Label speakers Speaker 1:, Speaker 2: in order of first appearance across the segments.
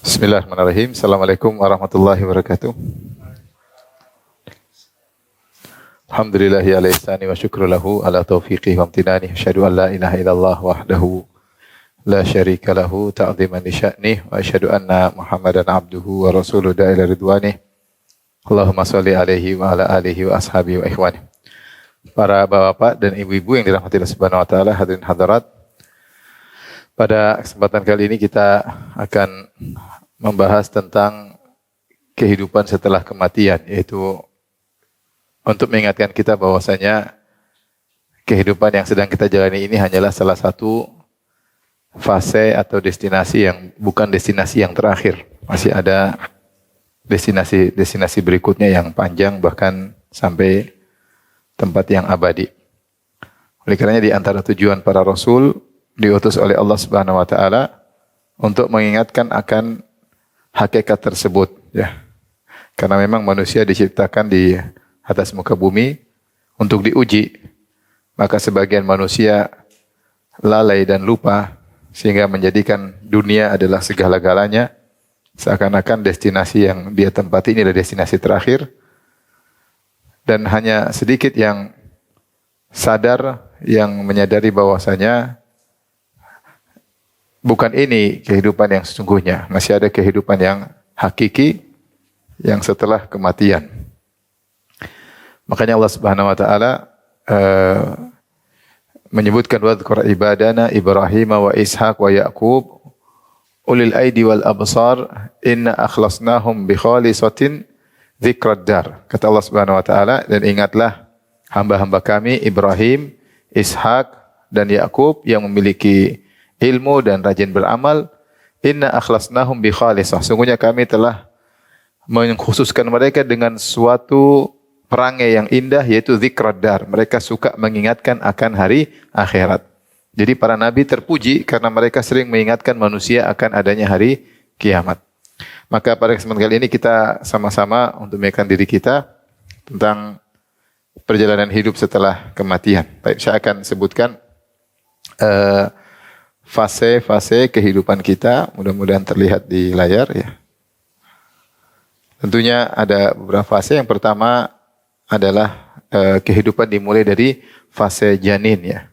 Speaker 1: Bismillahirrahmanirrahim. Assalamualaikum warahmatullahi wabarakatuh. Alhamdulillahi ala ihsani wa syukru lahu ala taufiqih wa amtinani. Asyhadu an la ilaha illallah wahdahu la syarika lahu ta'ziman li sya'nih wa asyhadu anna Muhammadan abduhu wa rasuluhu da'ila ridwanih. Allahumma shalli alaihi wa ala alihi wa ashabihi wa ikhwanih. Para bapak dan ibu-ibu yang dirahmati Allah Subhanahu wa taala, hadirin hadirat. Pada kesempatan kali ini kita akan membahas tentang kehidupan setelah kematian, yaitu untuk mengingatkan kita bahwasanya kehidupan yang sedang kita jalani ini hanyalah salah satu fase atau destinasi yang bukan destinasi yang terakhir. Masih ada destinasi berikutnya yang panjang, bahkan sampai tempat yang abadi. Oleh karenanya di antara tujuan para rasul diutus oleh Allah Subhanahu wa taala untuk mengingatkan akan hakikat tersebut, ya. Karena memang manusia diciptakan di atas muka bumi untuk diuji. Maka sebagian manusia lalai dan lupa sehingga menjadikan dunia adalah segala-galanya, seakan-akan destinasi yang dia tempati ini adalah destinasi terakhir. Dan hanya sedikit yang sadar, yang menyadari bahwasanya bukan ini kehidupan yang sesungguhnya. Masih ada kehidupan yang hakiki yang setelah kematian. Makanya Allah Subhanahu wa taala menyebutkan wadhkur ibadana Ibrahim wa Ishaq wa Yaqub ulil aidi wal absar inna akhlasnahum bi khalisatin dzikrad dar. Kata Allah Subhanahu wa taala, dan ingatlah hamba-hamba kami Ibrahim, Ishaq dan Yaqub yang memiliki ilmu dan rajin beramal. Inna akhlasnahum bi khalisah. Sungguhnya kami telah mengkhususkan mereka dengan suatu perangai yang indah, yaitu dzikrad dar. Mereka suka mengingatkan akan hari akhirat. Jadi para nabi terpuji karena mereka sering mengingatkan manusia akan adanya hari kiamat. Maka pada kesempatan kali ini kita sama-sama untuk mengingatkan diri kita tentang perjalanan hidup setelah kematian. Baik, saya akan sebutkan fase-fase kehidupan kita, mudah-mudahan terlihat di layar, ya. Tentunya ada beberapa fase. Yang pertama adalah kehidupan dimulai dari fase janin, ya.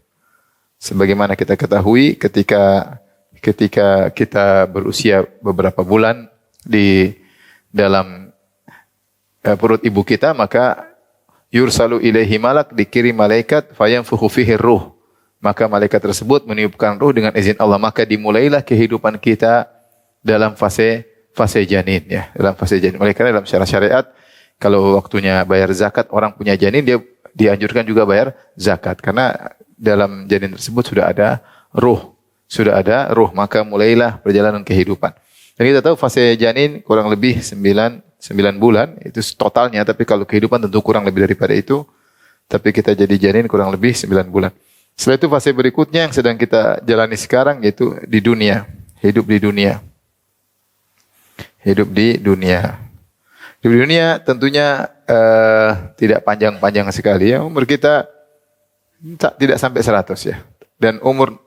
Speaker 1: Sebagaimana kita ketahui, ketika kita berusia beberapa bulan di dalam perut ibu kita, maka yursalu ilaihi malak, dikirim malaikat, fayanfukhu fihi ruh. Maka malaikat tersebut meniupkan ruh dengan izin Allah. Maka dimulailah kehidupan kita dalam fase janin, ya. Dalam fase janin. Oleh karena dalam syariat, kalau waktunya bayar zakat, orang punya janin, dia dianjurkan juga bayar zakat. Karena dalam janin tersebut sudah ada ruh. Maka mulailah perjalanan kehidupan. Dan kita tahu fase janin kurang lebih 9 bulan. Itu totalnya. Tapi kalau kehidupan tentu kurang lebih daripada itu. Tapi kita jadi janin kurang lebih 9 bulan. Setelah itu fase berikutnya yang sedang kita jalani sekarang, yaitu di dunia. Hidup di dunia. Di dunia tentunya tidak panjang-panjang sekali, ya. Umur kita tidak sampai 100, ya. Dan umur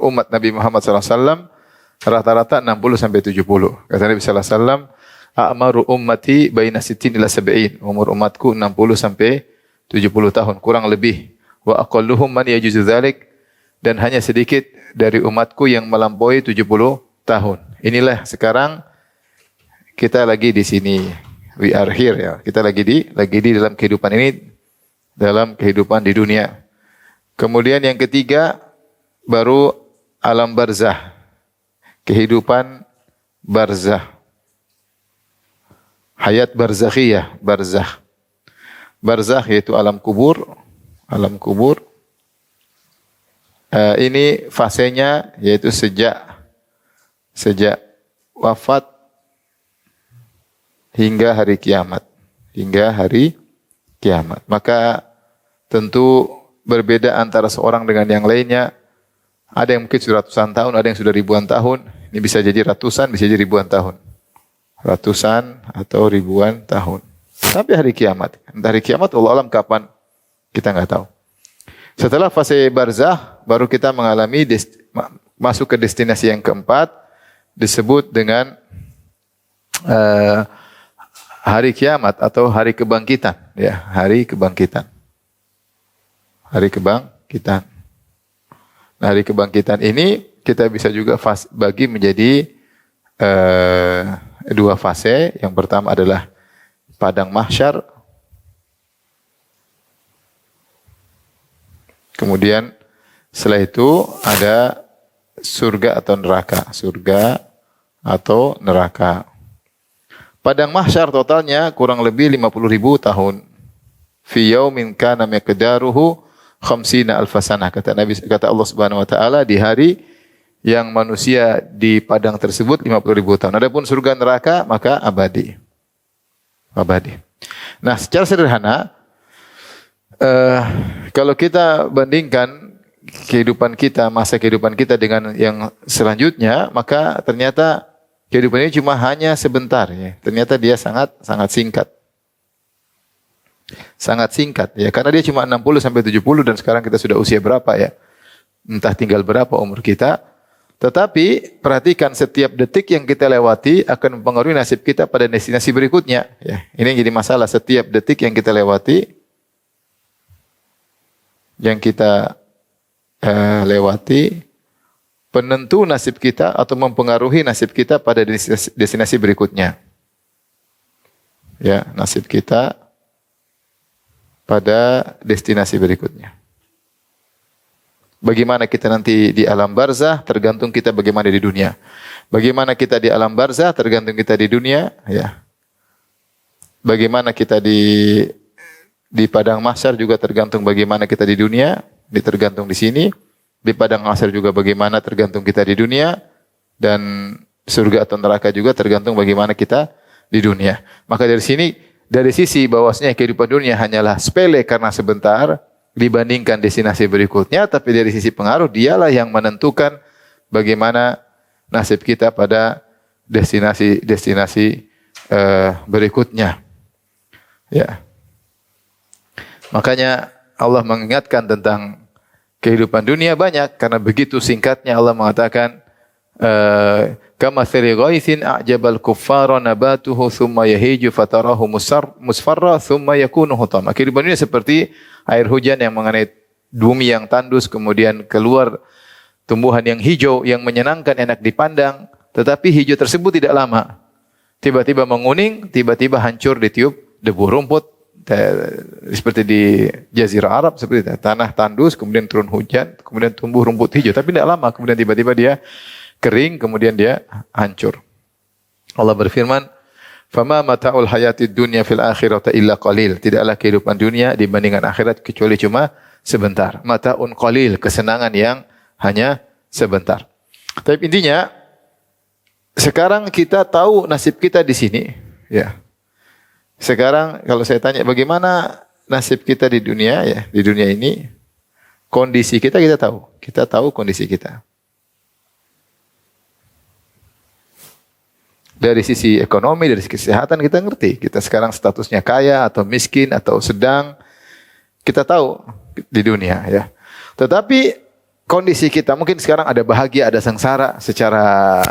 Speaker 1: umat Nabi Muhammad SAW rata-rata 60 sampai 70. Kata Nabi SAW, a'maru ummati baina sittin ila sab'in. Umur umatku 60 sampai 70 tahun, kurang lebih. Wa aqalluhum man yajuzu dzalik, dan hanya sedikit dari umatku yang melampaui 70 tahun. Inilah sekarang kita lagi di sini. We are here, ya. Kita lagi di dalam kehidupan ini, dalam kehidupan di dunia. Kemudian yang ketiga baru alam barzah. Kehidupan barzah. Hayat barzakhiyah, barzah. Barzah yaitu alam kubur. Ini fasenya yaitu sejak wafat hingga hari kiamat. Maka tentu berbeda antara seorang dengan yang lainnya. Ada yang mungkin sudah ratusan tahun, ada yang sudah ribuan tahun. Ini bisa jadi ratusan, bisa jadi ribuan tahun. Ratusan atau ribuan tahun. Sampai hari kiamat. Entah hari kiamat, Allah alam kapan, kita nggak tahu. Setelah fase barzah, baru kita mengalami masuk ke destinasi yang keempat, disebut dengan eh, hari kiamat atau hari kebangkitan, ya, hari kebangkitan. Hari kebangkitan. Nah, hari kebangkitan ini kita bisa juga bagi menjadi dua fase. Yang pertama adalah padang mahsyar. Kemudian setelah itu ada surga atau neraka. Surga atau neraka. Padang mahsyar totalnya kurang lebih 50.000 tahun. Fi yaumin kana miqdaruhu khamsina alfasana. Kata Nabi, kata Allah Subhanahu wa taala, di hari yang manusia di padang tersebut 50.000 tahun. Adapun surga neraka maka abadi. Abadi. Nah, secara sederhana kalau kita bandingkan kehidupan kita, masa kehidupan kita dengan yang selanjutnya, maka ternyata kehidupan ini cuma hanya sebentar, ya. Ternyata dia sangat singkat. Sangat singkat, ya, karena dia cuma 60 sampai 70 dan sekarang kita sudah usia berapa, ya? Entah tinggal berapa umur kita. Tetapi perhatikan, setiap detik yang kita lewati akan mempengaruhi nasib kita pada destinasi berikutnya, ya. Ini yang jadi masalah, setiap detik yang kita lewati penentu nasib kita atau mempengaruhi nasib kita pada destinasi berikutnya. Ya, nasib kita pada destinasi berikutnya. Bagaimana kita nanti di alam barzah tergantung kita bagaimana di dunia. Bagaimana kita di alam barzah tergantung kita di dunia, ya. Bagaimana kita di padang mahsyar juga tergantung bagaimana kita di dunia, tergantung di sini. Di padang mahsyar juga bagaimana tergantung kita di dunia, dan surga atau neraka juga tergantung bagaimana kita di dunia. Maka dari sini, dari sisi bahwasanya kehidupan dunia hanyalah sepele karena sebentar dibandingkan destinasi berikutnya, tapi dari sisi pengaruh dialah yang menentukan bagaimana nasib kita pada destinasi berikutnya. Ya. Makanya Allah mengingatkan tentang kehidupan dunia banyak karena begitu singkatnya. Allah mengatakan kamatsali ghaitsin a'jabal kuffara nabatuhu thumma yahiju fatarahu musfarra thumma yakunu hutama. Kehidupan dunia seperti air hujan yang mengenai bumi yang tandus, kemudian keluar tumbuhan yang hijau yang menyenangkan, enak dipandang, tetapi hijau tersebut tidak lama. Tiba-tiba menguning, tiba-tiba hancur ditiup debu. Rumput seperti di Jazirah Arab, seperti itu. Tanah tandus, kemudian turun hujan, kemudian tumbuh rumput hijau, tapi tidak lama, kemudian tiba-tiba dia kering, kemudian dia hancur. Allah berfirman, "Fama mata'ul hayatid dunya fil akhirati illa qalil." Tidaklah kehidupan dunia dibandingkan akhirat kecuali cuma sebentar. Mata'un qalil, kesenangan yang hanya sebentar. Tapi intinya sekarang kita tahu nasib kita di sini, ya. Sekarang kalau saya tanya bagaimana nasib kita di dunia, ya, di dunia ini, kondisi kita tahu. Kita tahu kondisi kita. Dari sisi ekonomi, dari sisi kesehatan kita ngerti. Kita sekarang statusnya kaya atau miskin atau sedang. Kita tahu di dunia, ya. Tetapi kondisi kita mungkin sekarang ada bahagia, ada sengsara secara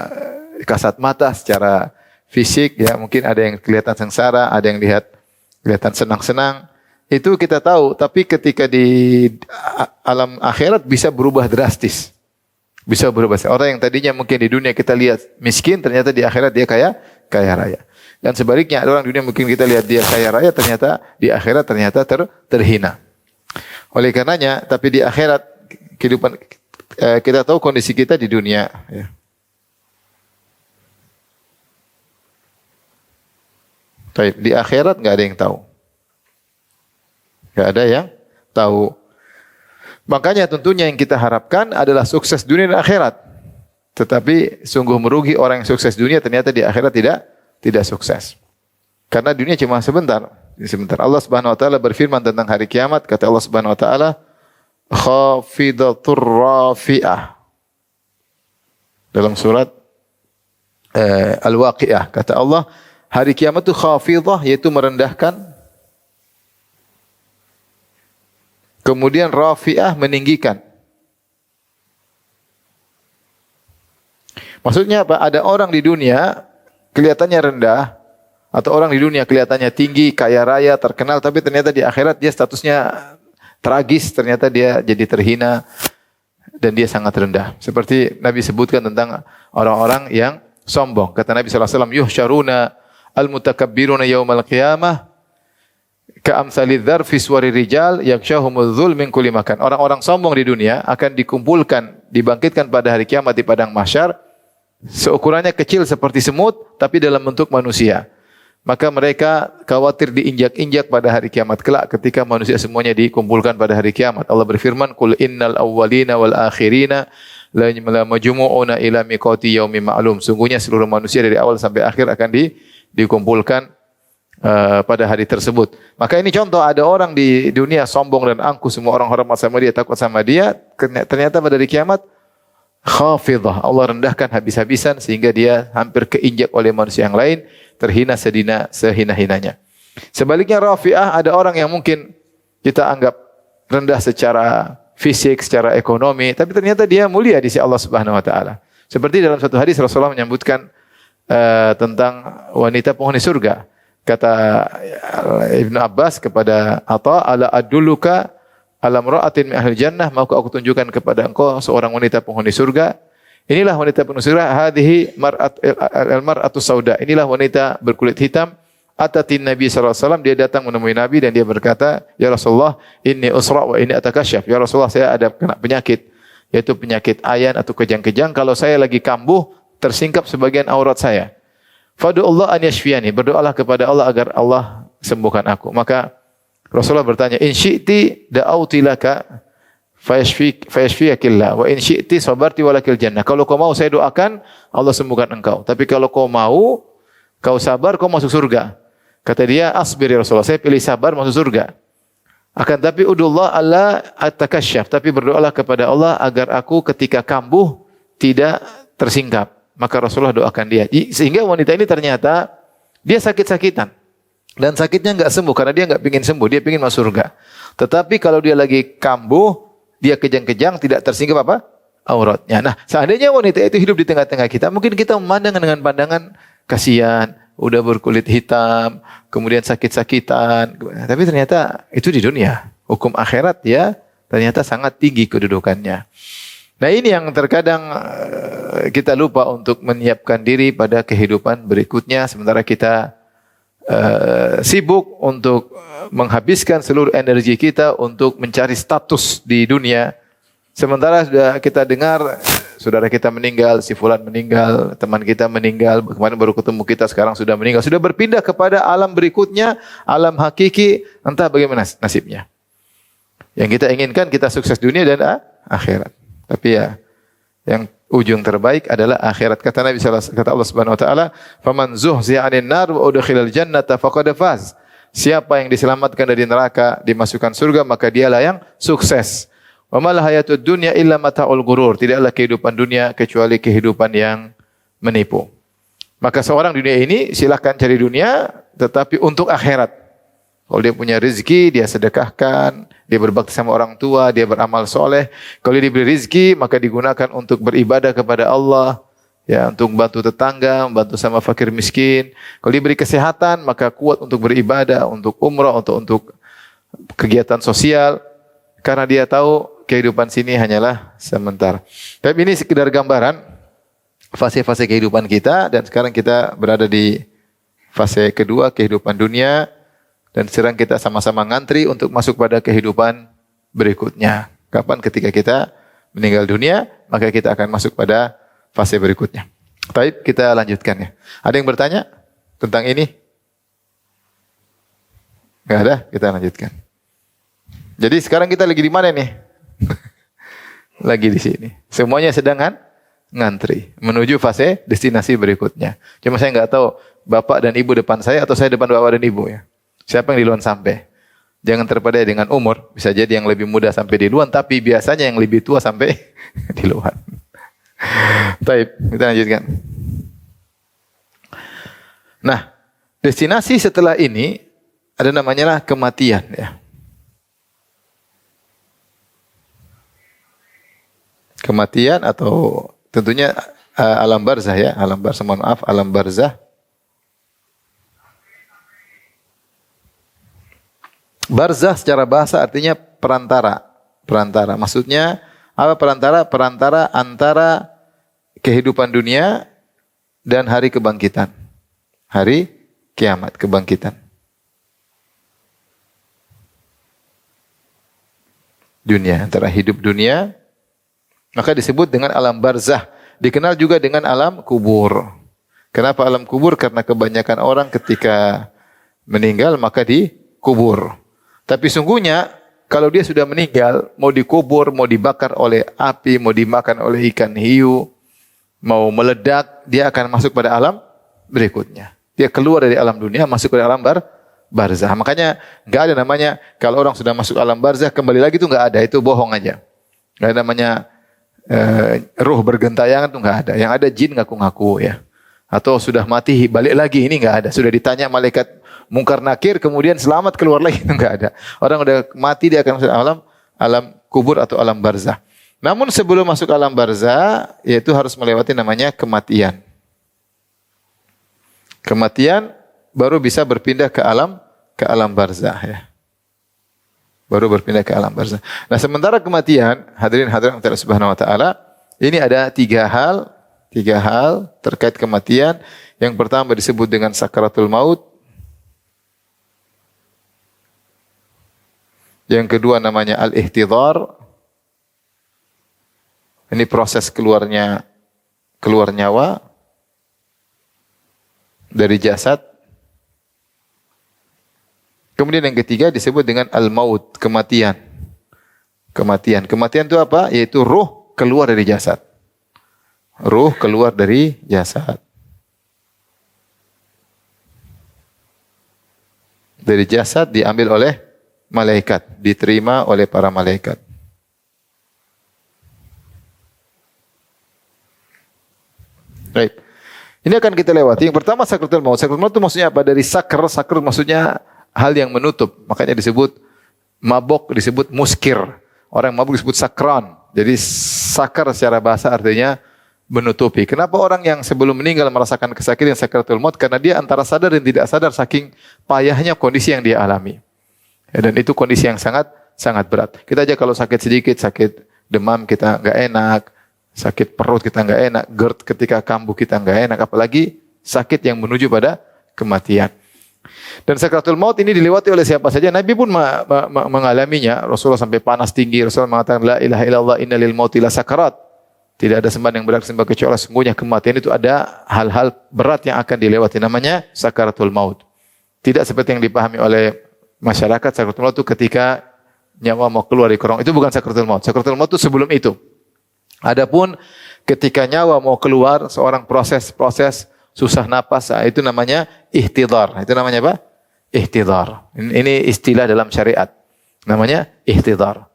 Speaker 1: kasat mata, secara fisik, ya, mungkin ada yang kelihatan sengsara, ada yang kelihatan senang-senang. Itu kita tahu, tapi ketika di alam akhirat bisa berubah drastis. Bisa berubah. Orang yang tadinya mungkin di dunia kita lihat miskin, ternyata di akhirat dia kaya raya. Dan sebaliknya, ada orang di dunia mungkin kita lihat dia kaya raya, ternyata di akhirat ternyata terhina. Oleh karenanya, tapi di akhirat kehidupan kita tahu kondisi kita di dunia, ya. Di akhirat nggak ada yang tahu. Nggak ada yang tahu. Makanya tentunya yang kita harapkan adalah sukses dunia dan akhirat. Tetapi sungguh merugi orang yang sukses dunia ternyata di akhirat tidak sukses. Karena dunia cuma sebentar. Sebentar. Allah Subhanahu wa taala berfirman tentang hari kiamat, kata Allah Subhanahu wa taala, khafidatur rafi'ah. Dalam surat Al-Waqi'ah kata Allah, hari kiamat itu khafidah, yaitu merendahkan. Kemudian rafi'ah, meninggikan. Maksudnya apa? Ada orang di dunia kelihatannya rendah, atau orang di dunia kelihatannya tinggi, kaya raya, terkenal, tapi ternyata di akhirat dia statusnya tragis, ternyata dia jadi terhina dan dia sangat rendah. Seperti Nabi sebutkan tentang orang-orang yang sombong. Kata Nabi SAW, yuhsyaruna al-mutakabbiruna yawmal qiyamah ka'amsalidz dzarfi suwari rijal yaksyahumudz dzul min kulli makan. Orang-orang sombong di dunia akan dikumpulkan, dibangkitkan pada hari kiamat di padang mahsyar, seukurannya kecil seperti semut tapi dalam bentuk manusia. Maka mereka khawatir diinjak-injak pada hari kiamat kelak ketika manusia semuanya dikumpulkan pada hari kiamat. Allah berfirman, "Qul innal awwalina wal akhirina la majmu'una ila miqati yaumin ma'lum." Sungguhnya seluruh manusia dari awal sampai akhir akan dikumpulkan pada hari tersebut. Maka ini contoh, ada orang di dunia sombong dan angkuh, semua orang hormat sama dia, takut sama dia, ternyata pada hari kiamat khafidah, Allah rendahkan habis-habisan sehingga dia hampir keinjak oleh manusia yang lain, terhina sehina-hinanya. Sebaliknya rafi'ah, ada orang yang mungkin kita anggap rendah secara fisik, secara ekonomi, tapi ternyata dia mulia di sisi Allah Subhanahu wa taala. Seperti dalam satu hadis Rasulullah menyebutkan tentang wanita penghuni surga. Kata Ibnu Abbas kepada Atha, ala adulluka ala imra'atin min ahli jannah, maukah aku tunjukkan kepada engkau seorang wanita penghuni surga? Inilah wanita penghuni surga, hadhihi al-mar'atu sauda. Inilah wanita berkulit hitam. Atatin Nabi sallallahu alaihi wasallam, dia datang menemui Nabi dan dia berkata, "Ya Rasulullah, inni usra wa inni atakasyaf." Ya Rasulullah, saya ada kena penyakit, yaitu penyakit ayan atau kejang-kejang. Kalau saya lagi kambuh, tersingkap sebagian aurat saya. Fad'ullah an yashfiyani, berdoalah kepada Allah agar Allah sembuhkan aku. Maka Rasulullah bertanya, "In syi'ti da'auti laka fayashfiyakillah wa in syi'ti sabarti walakil jannah." Kalau kau mau saya doakan, Allah sembuhkan engkau. Tapi kalau kau mau, kau sabar, kau masuk surga. Kata dia, "Asbir ya Rasulullah, saya pilih sabar masuk surga. Akan tapi udullah alla atakasyaf, tapi berdoalah kepada Allah agar aku ketika kambuh tidak tersingkap." Maka Rasulullah doakan dia. Sehingga wanita ini ternyata dia sakit-sakitan. Dan sakitnya enggak sembuh karena dia enggak ingin sembuh, dia ingin masuk surga. Tetapi kalau dia lagi kambuh, dia kejang-kejang, tidak tersingkap apa? Auratnya. Nah, seandainya wanita itu hidup di tengah-tengah kita, mungkin kita memandang dengan pandangan kasihan, udah berkulit hitam, kemudian sakit-sakitan. Tapi ternyata itu di dunia. Hukum akhirat ya ternyata sangat tinggi kedudukannya. Nah, ini yang terkadang kita lupa untuk menyiapkan diri pada kehidupan berikutnya, sementara kita sibuk untuk menghabiskan seluruh energi kita untuk mencari status di dunia. Sementara sudah kita dengar saudara kita meninggal, si fulan meninggal, teman kita meninggal, kemarin baru ketemu kita, sekarang sudah meninggal, sudah berpindah kepada alam berikutnya, alam hakiki, entah bagaimana nasibnya. Yang kita inginkan kita sukses dunia dan akhirat. Tapi ya, yang ujung terbaik adalah akhirat. Kata Nabi kata Allah Subhanahu wa taala, "Faman zuhzi'a 'anil nar wa udkhilal jannata faqad faz." Siapa yang diselamatkan dari neraka, dimasukkan surga, maka dialah yang sukses. Wa mal hayatud dunya illa mata'ul ghurur. Tidaklah kehidupan dunia kecuali kehidupan yang menipu. Maka seorang dunia ini silakan cari dunia, tetapi untuk akhirat. Kalau dia punya rezeki, dia sedekahkan, dia berbakti sama orang tua, dia beramal soleh. Kalau dia diberi rezeki, maka digunakan untuk beribadah kepada Allah, ya, untuk bantu tetangga, bantu sama fakir miskin. Kalau diberi kesehatan, maka kuat untuk beribadah, untuk umrah, untuk kegiatan sosial. Karena dia tahu kehidupan sini hanyalah sementara. Tapi ini sekedar gambaran fase-fase kehidupan kita, dan sekarang kita berada di fase kedua, kehidupan dunia. Dan sekarang kita sama-sama ngantri untuk masuk pada kehidupan berikutnya. Kapan? Ketika kita meninggal dunia, maka kita akan masuk pada fase berikutnya. Baik, kita lanjutkan ya. Ada yang bertanya tentang ini? Enggak ada? Kita lanjutkan. Jadi sekarang kita lagi di mana nih? Lagi di sini. Semuanya sedang ngantri menuju fase destinasi berikutnya. Cuma saya enggak tahu bapak dan ibu depan saya atau saya depan bapak dan ibu ya. Siapa yang duluan sampai? Jangan terpedaya dengan umur. Bisa jadi yang lebih muda sampai di duluan, tapi biasanya yang lebih tua sampai di luar. Baik, kita lanjutkan. Nah, destinasi setelah ini ada namanya lah kematian ya. Kematian atau tentunya alam barzah ya, alam barzah, mohon maaf, alam barzah. Barzah secara bahasa artinya perantara. Perantara. Maksudnya apa perantara? Perantara antara kehidupan dunia dan hari kebangkitan. Hari kiamat, kebangkitan. Dunia, antara hidup dunia, maka disebut dengan alam barzah. Dikenal juga dengan alam kubur. Kenapa alam kubur? Karena kebanyakan orang ketika meninggal maka dikubur. Tapi sungguhnya kalau dia sudah meninggal, mau dikubur, mau dibakar oleh api, mau dimakan oleh ikan hiu, mau meledak, dia akan masuk pada alam berikutnya. Dia keluar dari alam dunia, masuk ke alam barzah. Makanya nggak ada namanya kalau orang sudah masuk alam barzah kembali lagi itu nggak ada, itu bohong aja. Nggak ada namanya ruh bergentayangan itu nggak ada. Yang ada jin ngaku-ngaku ya. Atau sudah mati balik lagi, ini nggak ada. Sudah ditanya malaikat mungkar nakir kemudian selamat keluar lagi, itu nggak ada. Orang udah mati dia akan masuk alam kubur atau alam barzah. Namun sebelum masuk alam barzah yaitu harus melewati namanya kematian. Kematian baru bisa berpindah ke alam barzah ya. Baru berpindah ke alam barzah. Nah, sementara kematian, hadirin hadirat Allah Subhanahu wa taala, ini ada tiga hal terkait kematian. Yang pertama disebut dengan sakaratul maut. Yang kedua namanya al-ihtidhar. Ini proses keluar nyawa dari jasad. Kemudian yang ketiga disebut dengan al-maut, kematian. Kematian itu apa? Yaitu ruh keluar dari jasad. Ruh keluar dari jasad. Dari jasad diambil oleh malaikat, diterima oleh para malaikat. Baik. Ini akan kita lewati. Yang pertama sakratul maut. Sakratul maut itu maksudnya apa? Dari sakr maksudnya hal yang menutup. Makanya disebut mabok, disebut muskir. Orang mabuk disebut sakran. Jadi sakar secara bahasa artinya menutupi. Kenapa orang yang sebelum meninggal merasakan kesakitan sakratul maut? Karena dia antara sadar dan tidak sadar saking payahnya kondisi yang dia alami. Ya, dan itu kondisi yang sangat berat. Kita aja kalau sakit sedikit, sakit demam kita enggak enak, sakit perut kita enggak enak, GERD ketika kambuh kita enggak enak, apalagi sakit yang menuju pada kematian. Dan sakratul maut ini dilewati oleh siapa saja. Nabi pun mengalaminya. Rasulullah sampai panas tinggi. Rasulullah mengatakan la ilaha illallah innalil mauti la sakarat. Tidak ada sembahan yang berhak disembah kecuali Allah. Sesungguhnya kematian itu ada hal-hal berat yang akan dilewati. Namanya sakaratul maut. Tidak seperti yang dipahami oleh masyarakat. Sakaratul maut itu ketika nyawa mau keluar dari kerong. Itu bukan sakaratul maut. Sakaratul maut itu sebelum itu. Adapun ketika nyawa mau keluar, seorang proses susah napas, itu namanya ihtidhar. Itu namanya apa? Ihtidhar. Ini istilah dalam syariat. Namanya ihtidhar.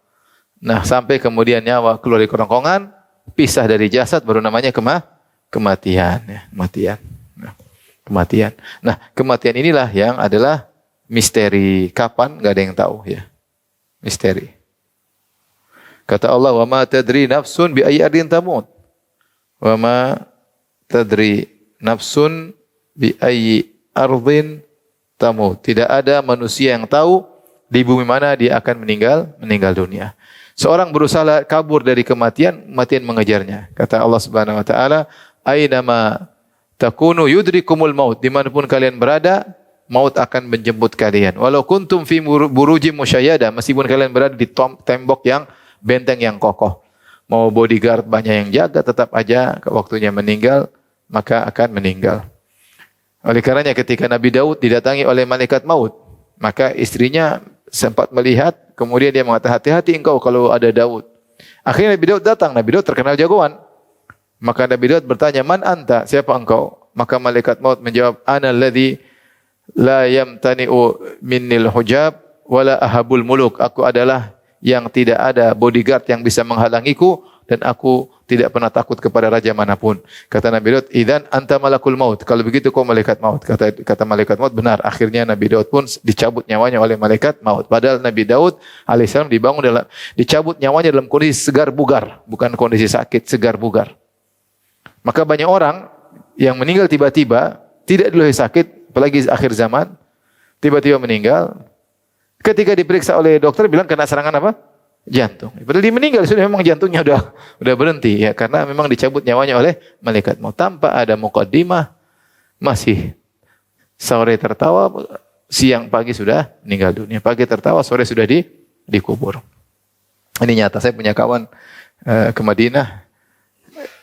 Speaker 1: Nah, sampai kemudian nyawa keluar dari kerongkongan, pisah dari jasad, baru namanya kematian. Ya, kematian. Kematian. Nah, kematian inilah yang adalah misteri. Kapan? Nggak ada yang tahu. Ya, misteri. Kata Allah, wa ma tadri nafsun bi ayyi ardin tamut. Wa ma tadri nafsun bi ayyi ardin tamut. Tidak ada manusia yang tahu di bumi mana dia akan meninggal dunia. Seorang berusaha kabur dari kematian mengejarnya. Kata Allah Subhanahu wa taala, "Ainama takunu yudrikumul maut." Dimanapun kalian berada, maut akan menjemput kalian. Walau kuntum fi burujim musyayyada, meskipun kalian berada di tembok yang benteng yang kokoh. Mau bodyguard banyak yang jaga, tetap aja waktunya meninggal, maka akan meninggal. Oleh karenanya ketika Nabi Daud didatangi oleh malaikat maut, maka istrinya sempat melihat, kemudian dia mengatakan, hati-hati engkau kalau ada Daud. Akhirnya Nabi Daud datang, Nabi Daud terkenal jagoan. Maka Nabi Daud bertanya, man anta, siapa engkau? Maka malaikat maut menjawab, ana alladhi la yamtani'u minnil hujab wala ahabul muluk. Aku adalah yang tidak ada bodyguard yang bisa menghalangiku dan aku tidak pernah takut kepada raja manapun. Kata Nabi Daud, "Idzan anta malakul maut." Kalau begitu kau malaikat maut. Kata malaikat maut, benar. Akhirnya Nabi Daud pun dicabut nyawanya oleh malaikat maut. Padahal Nabi Daud alaihissalam dicabut nyawanya dalam kondisi segar bugar, bukan kondisi sakit, segar bugar. Maka banyak orang yang meninggal tiba-tiba, tidak dulu sakit, apalagi akhir zaman, tiba-tiba meninggal. Ketika diperiksa oleh dokter bilang kena serangan apa? Jantung. Padahal dia meninggal sudah, memang jantungnya udah berhenti ya, karena memang dicabut nyawanya oleh malaikat maut tanpa ada muqaddimah. Masih sore tertawa, siang pagi sudah meninggal dunia. Pagi tertawa, sore sudah dikubur. Ini nyata. Saya punya kawan ke Madinah,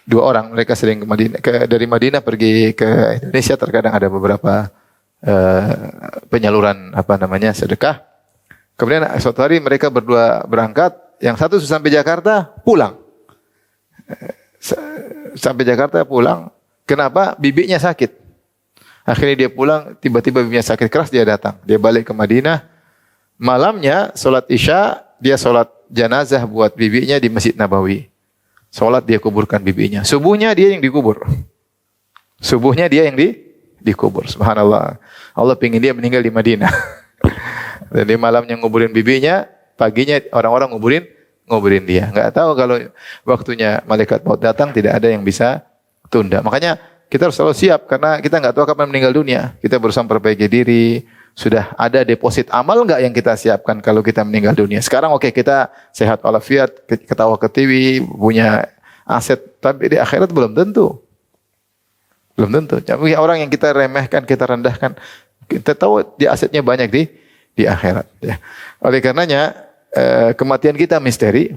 Speaker 1: 2 orang, mereka sering ke Madinah, dari Madinah pergi ke Indonesia. Terkadang ada beberapa penyaluran sedekah. Kemudian suatu hari mereka berdua berangkat, yang satu sampai Jakarta pulang. Sampai Jakarta pulang. Kenapa? Bibinya sakit. Akhirnya dia pulang, tiba-tiba bibinya sakit keras, dia datang. Dia balik ke Madinah. Malamnya sholat Isya, dia sholat jenazah buat bibinya di Masjid Nabawi. Sholat, dia kuburkan bibinya. Subuhnya dia yang dikubur. Subuhnya dia yang dikubur. Subhanallah. Allah pingin dia meninggal di Madinah. Jadi malamnya nguburin bibinya, paginya orang-orang nguburin dia. Enggak tahu kalau waktunya malaikat maut datang, tidak ada yang bisa tunda. Makanya kita harus selalu siap, karena kita enggak tahu kapan meninggal dunia. Kita berusaha memperbaiki diri. Sudah ada deposit amal enggak yang kita siapkan kalau kita meninggal dunia? Sekarang oke, kita sehat walafiat, ketawa ke TV, punya aset, tapi di akhirat belum tentu. Belum tentu. Jadi orang yang kita remehkan, kita rendahkan, kita tahu dia asetnya banyak di akhirat. Ya. Oleh karenanya kematian kita misteri.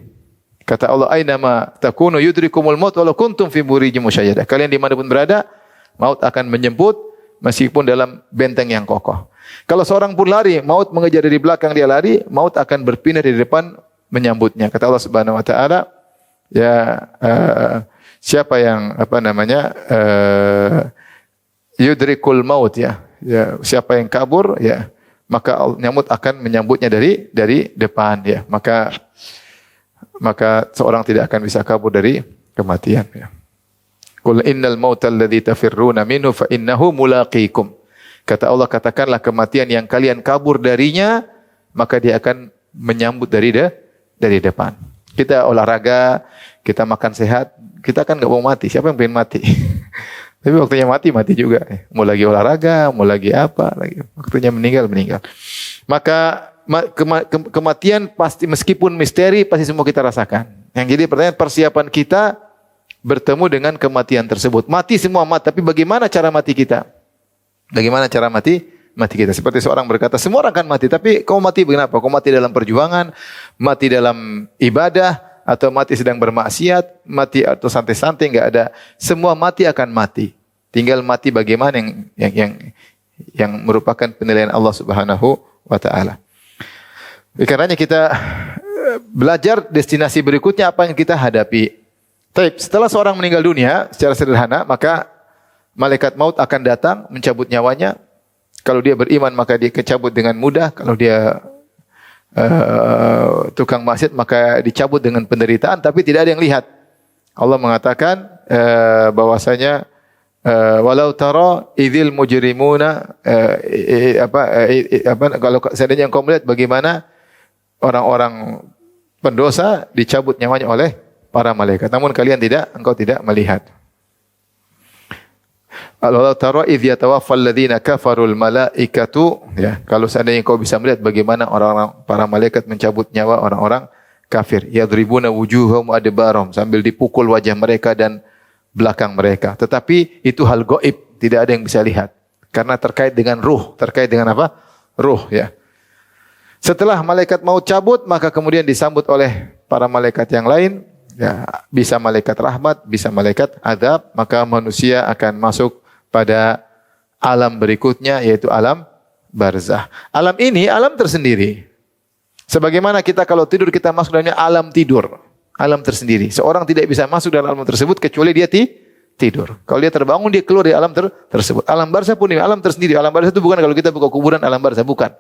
Speaker 1: Kata Allah, "Ainama takunu yudrikumul maut walau kuntum fi burijim musayyadah." Kalian dimanapun berada, maut akan menjemput meskipun dalam benteng yang kokoh. Kalau seorang pun lari, maut mengejar dari belakang, dia lari, maut akan berpindah dari depan menyambutnya. Kata Allah Subhanahu wa taala, ya siapa yang yudrikul maut ya, siapa yang kabur ya, maka nyamut akan menyambutnya dari depan ya. Maka seorang tidak akan bisa kabur dari kematian ya. Qul innal mauta alladzi tafirruna minhu fa innahu mulaqikum. Kata Allah, katakanlah kematian yang kalian kabur darinya, maka dia akan menyambut dari depan. Kita olahraga, kita makan sehat, kita kan enggak mau mati. Siapa yang pengen mati? Tapi waktunya mati juga. Mau lagi olahraga, mau lagi apa, waktunya meninggal. Maka kematian pasti, meskipun misteri, pasti semua kita rasakan. Yang jadi pertanyaan, persiapan kita bertemu dengan kematian tersebut. Mati semua mati, tapi bagaimana cara mati kita? Bagaimana cara mati kita? Seperti seorang berkata, semua orang akan mati, tapi kau mati kenapa? Kau mati dalam perjuangan, mati dalam ibadah, atau mati sedang bermaksiat, mati atau santai-santai, enggak ada. Semua mati akan mati. Tinggal mati bagaimana yang merupakan penilaian Allah Subhanahu wa taala. Karenanya kita belajar destinasi berikutnya apa yang kita hadapi. Baik, setelah seorang meninggal dunia secara sederhana, maka malaikat maut akan datang mencabut nyawanya. Kalau dia beriman maka dia kecabut dengan mudah, kalau dia tukang maksiat maka dicabut dengan penderitaan, tapi tidak ada yang lihat. Allah mengatakan bahwasanya walau tara idzil mujrimuna kalau seandainya engkau melihat bagaimana orang-orang pendosa dicabut nyawanya oleh para malaikat, namun engkau tidak melihat. Walau tara idz yatawaffal ladzina kafarul malaikatu, ya, kalau seandainya kau bisa melihat bagaimana orang-orang para malaikat mencabut nyawa orang-orang kafir, yadribuna wujuhahum adbarahum, sambil dipukul wajah mereka dan belakang mereka. Tetapi itu hal gaib, tidak ada yang bisa lihat karena terkait dengan ruh, terkait dengan apa? Ruh, ya. Setelah malaikat mau cabut, maka kemudian disambut oleh para malaikat yang lain, ya, bisa malaikat rahmat, bisa malaikat azab, maka manusia akan masuk pada alam berikutnya, yaitu alam barzah. Alam ini alam tersendiri. Sebagaimana kita kalau tidur kita masuk dalamnya alam tidur, alam tersendiri. Seorang tidak bisa masuk dalam alam tersebut kecuali dia tidur. Kalau dia terbangun dia keluar dari alam tersebut. Alam barzah pun ini alam tersendiri. Alam barzah itu bukan kalau kita buka kuburan alam barzah, bukan.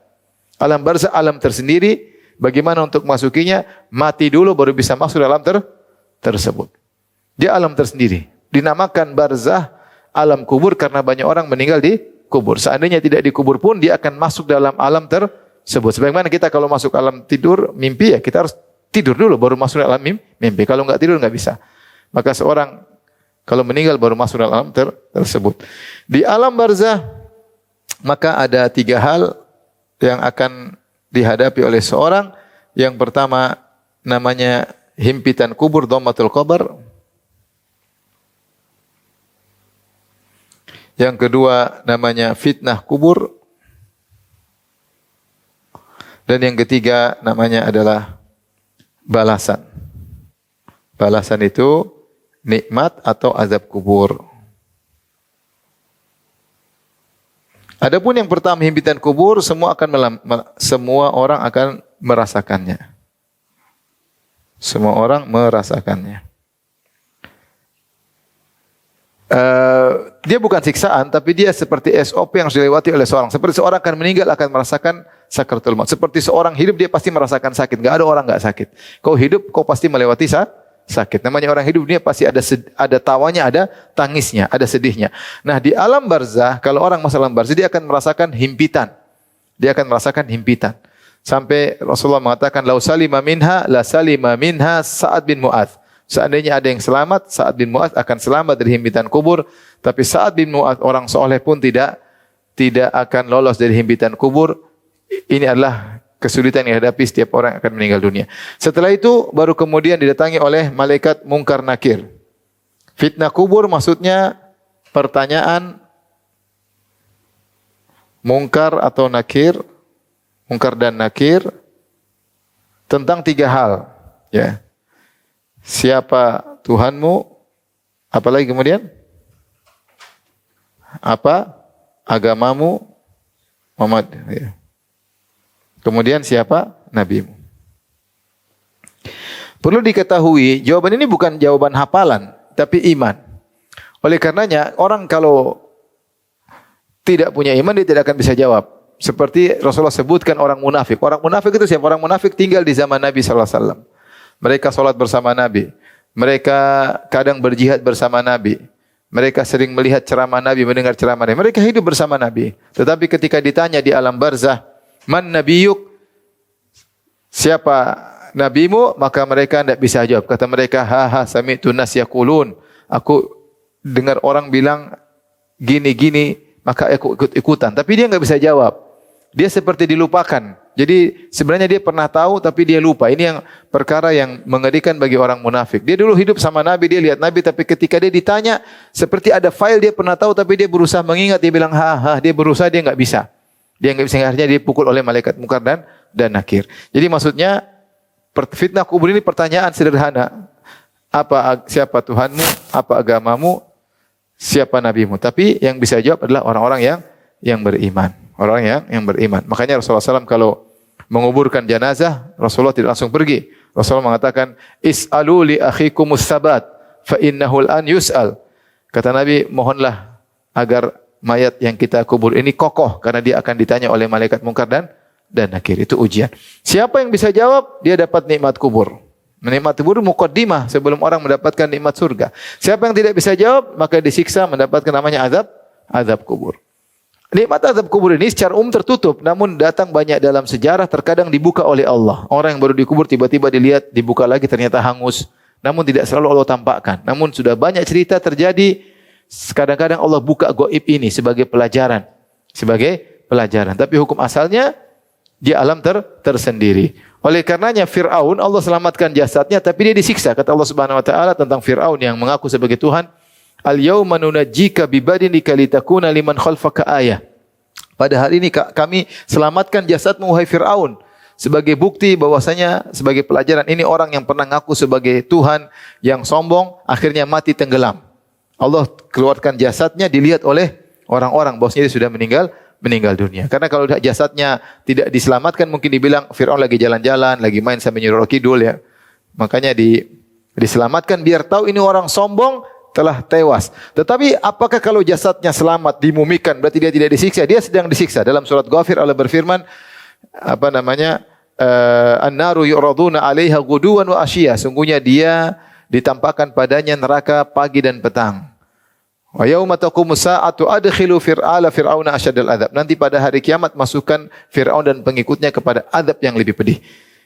Speaker 1: Alam barzah alam tersendiri. Bagaimana untuk masukinya? Mati dulu baru bisa masuk dalam tersebut. Dia alam tersendiri. Dinamakan barzah alam kubur karena banyak orang meninggal di kubur. Seandainya tidak dikubur pun dia akan masuk dalam alam tersebut. Sebagaimana kita kalau masuk alam tidur, mimpi, ya kita harus tidur dulu baru masuk dalam mimpi. Kalau enggak tidur enggak bisa. Maka seorang kalau meninggal baru masuk dalam alam tersebut. Di alam barzah maka ada 3 hal yang akan dihadapi oleh seorang. Yang pertama namanya himpitan kubur, dhammatul qabr. Yang kedua namanya fitnah kubur. Dan yang ketiga namanya adalah balasan. Balasan itu nikmat atau azab kubur. Adapun yang pertama himpitan kubur, semua orang akan merasakannya. Semua orang merasakannya. Dia bukan siksaan, tapi dia seperti SOP yang harus dilewati oleh seorang. Seperti seorang akan meninggal akan merasakan sakaratul maut. Seperti seorang hidup dia pasti merasakan sakit. Enggak ada orang enggak sakit. Kau hidup kau pasti melewati sakit. Namanya orang hidup dia pasti ada tawanya, ada tangisnya, ada sedihnya. Nah, di alam barzah kalau orang masuk alam barzah dia akan merasakan himpitan. Dia akan merasakan himpitan. Sampai Rasulullah mengatakan lau salima minha la salima minha Sa'ad bin Mu'adz. Seandainya ada yang selamat, Sa'ad bin Mu'adz akan selamat dari himpitan kubur. Tapi Sa'ad bin Mu'adz orang soleh pun tidak akan lolos dari himpitan kubur. Ini adalah kesulitan yang dihadapi setiap orang yang akan meninggal dunia. Setelah itu baru kemudian didatangi oleh malaikat Munkar Nakir. Fitnah kubur maksudnya pertanyaan Munkar atau Nakir, Munkar dan Nakir tentang 3 hal, ya. Siapa Tuhanmu? Apalagi kemudian? Apa agamamu? Muhammad. Ya. Kemudian siapa nabimu? Perlu diketahui, jawaban ini bukan jawaban hafalan, tapi iman. Oleh karenanya, orang kalau tidak punya iman, dia tidak akan bisa jawab. Seperti Rasulullah sebutkan orang munafik. Orang munafik itu siapa? Orang munafik tinggal di zaman Nabi SAW. Mereka sholat bersama Nabi. Mereka kadang berjihad bersama Nabi. Mereka sering melihat ceramah Nabi, mendengar ceramah Nabi. Mereka hidup bersama Nabi. Tetapi ketika ditanya di alam barzah, man nabiyuk? Siapa nabimu? Maka mereka tidak bisa jawab. Kata mereka, sami'tu nas yaqulun. Aku dengar orang bilang gini-gini, maka aku ikut-ikutan. Tapi dia enggak bisa jawab. Dia seperti dilupakan. Jadi sebenarnya dia pernah tahu tapi dia lupa. Ini yang perkara yang mengerikan bagi orang munafik. Dia dulu hidup sama Nabi, dia lihat Nabi, tapi ketika dia ditanya seperti ada file dia pernah tahu tapi dia berusaha mengingat, dia bilang dia berusaha, dia enggak bisa. Dia enggak bisa, akhirnya dia dipukul oleh malaikat Munkar dan Nakir. Jadi maksudnya fitnah kubur ini pertanyaan sederhana. Siapa Tuhanmu? Apa agamamu? Siapa nabimu? Tapi yang bisa jawab adalah orang-orang yang beriman. Orang yang beriman. Makanya Rasulullah SAW kalau menguburkan jenazah, Rasulullah tidak langsung pergi. Rasulullah mengatakan, Is'alu li akhikumus sabat, fa innahul an yus'al. Kata Nabi, mohonlah agar mayat yang kita kubur ini kokoh, karena dia akan ditanya oleh malaikat Munkar dan Nakir. Itu ujian. Siapa yang bisa jawab, dia dapat nikmat kubur. Nikmat kubur muqaddimah sebelum orang mendapatkan nikmat surga. Siapa yang tidak bisa jawab, maka disiksa mendapatkan namanya azab kubur. Nikmat azab kubur ini secara umum tertutup, namun datang banyak dalam sejarah, terkadang dibuka oleh Allah. Orang yang baru dikubur tiba-tiba dilihat, dibuka lagi ternyata hangus. Namun tidak selalu Allah tampakkan. Namun sudah banyak cerita terjadi, kadang-kadang Allah buka gaib ini sebagai pelajaran. Tapi hukum asalnya, dia alam tersendiri. Oleh karenanya Fir'aun, Allah selamatkan jasadnya, tapi dia disiksa. Kata Allah Subhanahu Wa Taala tentang Fir'aun yang mengaku sebagai Tuhan, Al-yawma nunajjika bibadinika litakuna liman khalfaka ayah. Pada hari ini kami selamatkan jasadmu wahai Fir'aun sebagai bukti bahwasanya sebagai pelajaran ini orang yang pernah ngaku sebagai Tuhan yang sombong akhirnya mati tenggelam. Allah keluarkan jasadnya dilihat oleh orang-orang bahwasanya dia sudah meninggal dunia. Karena kalau jasadnya tidak diselamatkan mungkin dibilang Fir'aun lagi jalan-jalan, lagi main sambil Nyi Roro Kidul ya. Makanya diselamatkan biar tahu ini orang sombong telah tewas. Tetapi apakah kalau jasadnya selamat dimumikan berarti dia tidak disiksa? Dia sedang disiksa. Dalam surat Ghafir Allah berfirman an-naru yu'raduna 'alaiha ghuduwan wa ashiya. Sungguhnya dia ditampakkan padanya neraka pagi dan petang. Wa yauma taqumus sa'atu adkhilu fir'auna asyaddal adzab. Nanti pada hari kiamat masukkan Firaun dan pengikutnya kepada azab yang lebih pedih.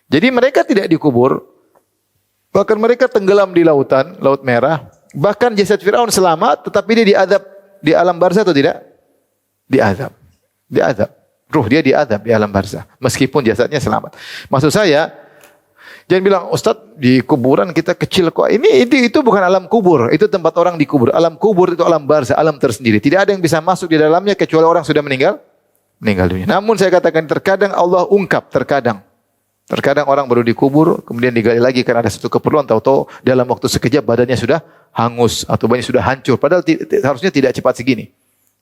Speaker 1: Jadi mereka tidak dikubur, bahkan mereka tenggelam di lautan, Laut Merah. Bahkan jasad Fir'aun selamat, tetapi dia diazab di alam barzah atau tidak? Diazab. Ruh dia diazab di alam barzah meskipun jasadnya selamat. Maksud saya, jangan bilang, Ustaz, di kuburan kita kecil kok. Itu bukan alam kubur, itu tempat orang dikubur. Alam kubur itu alam barzah, alam tersendiri. Tidak ada yang bisa masuk di dalamnya kecuali orang sudah meninggal dunia. Namun saya katakan terkadang Allah ungkap, terkadang orang baru dikubur, kemudian digali lagi karena ada satu keperluan, tahu-tahu dalam waktu sekejap badannya sudah hangus atau badannya sudah hancur. Padahal harusnya tidak cepat segini.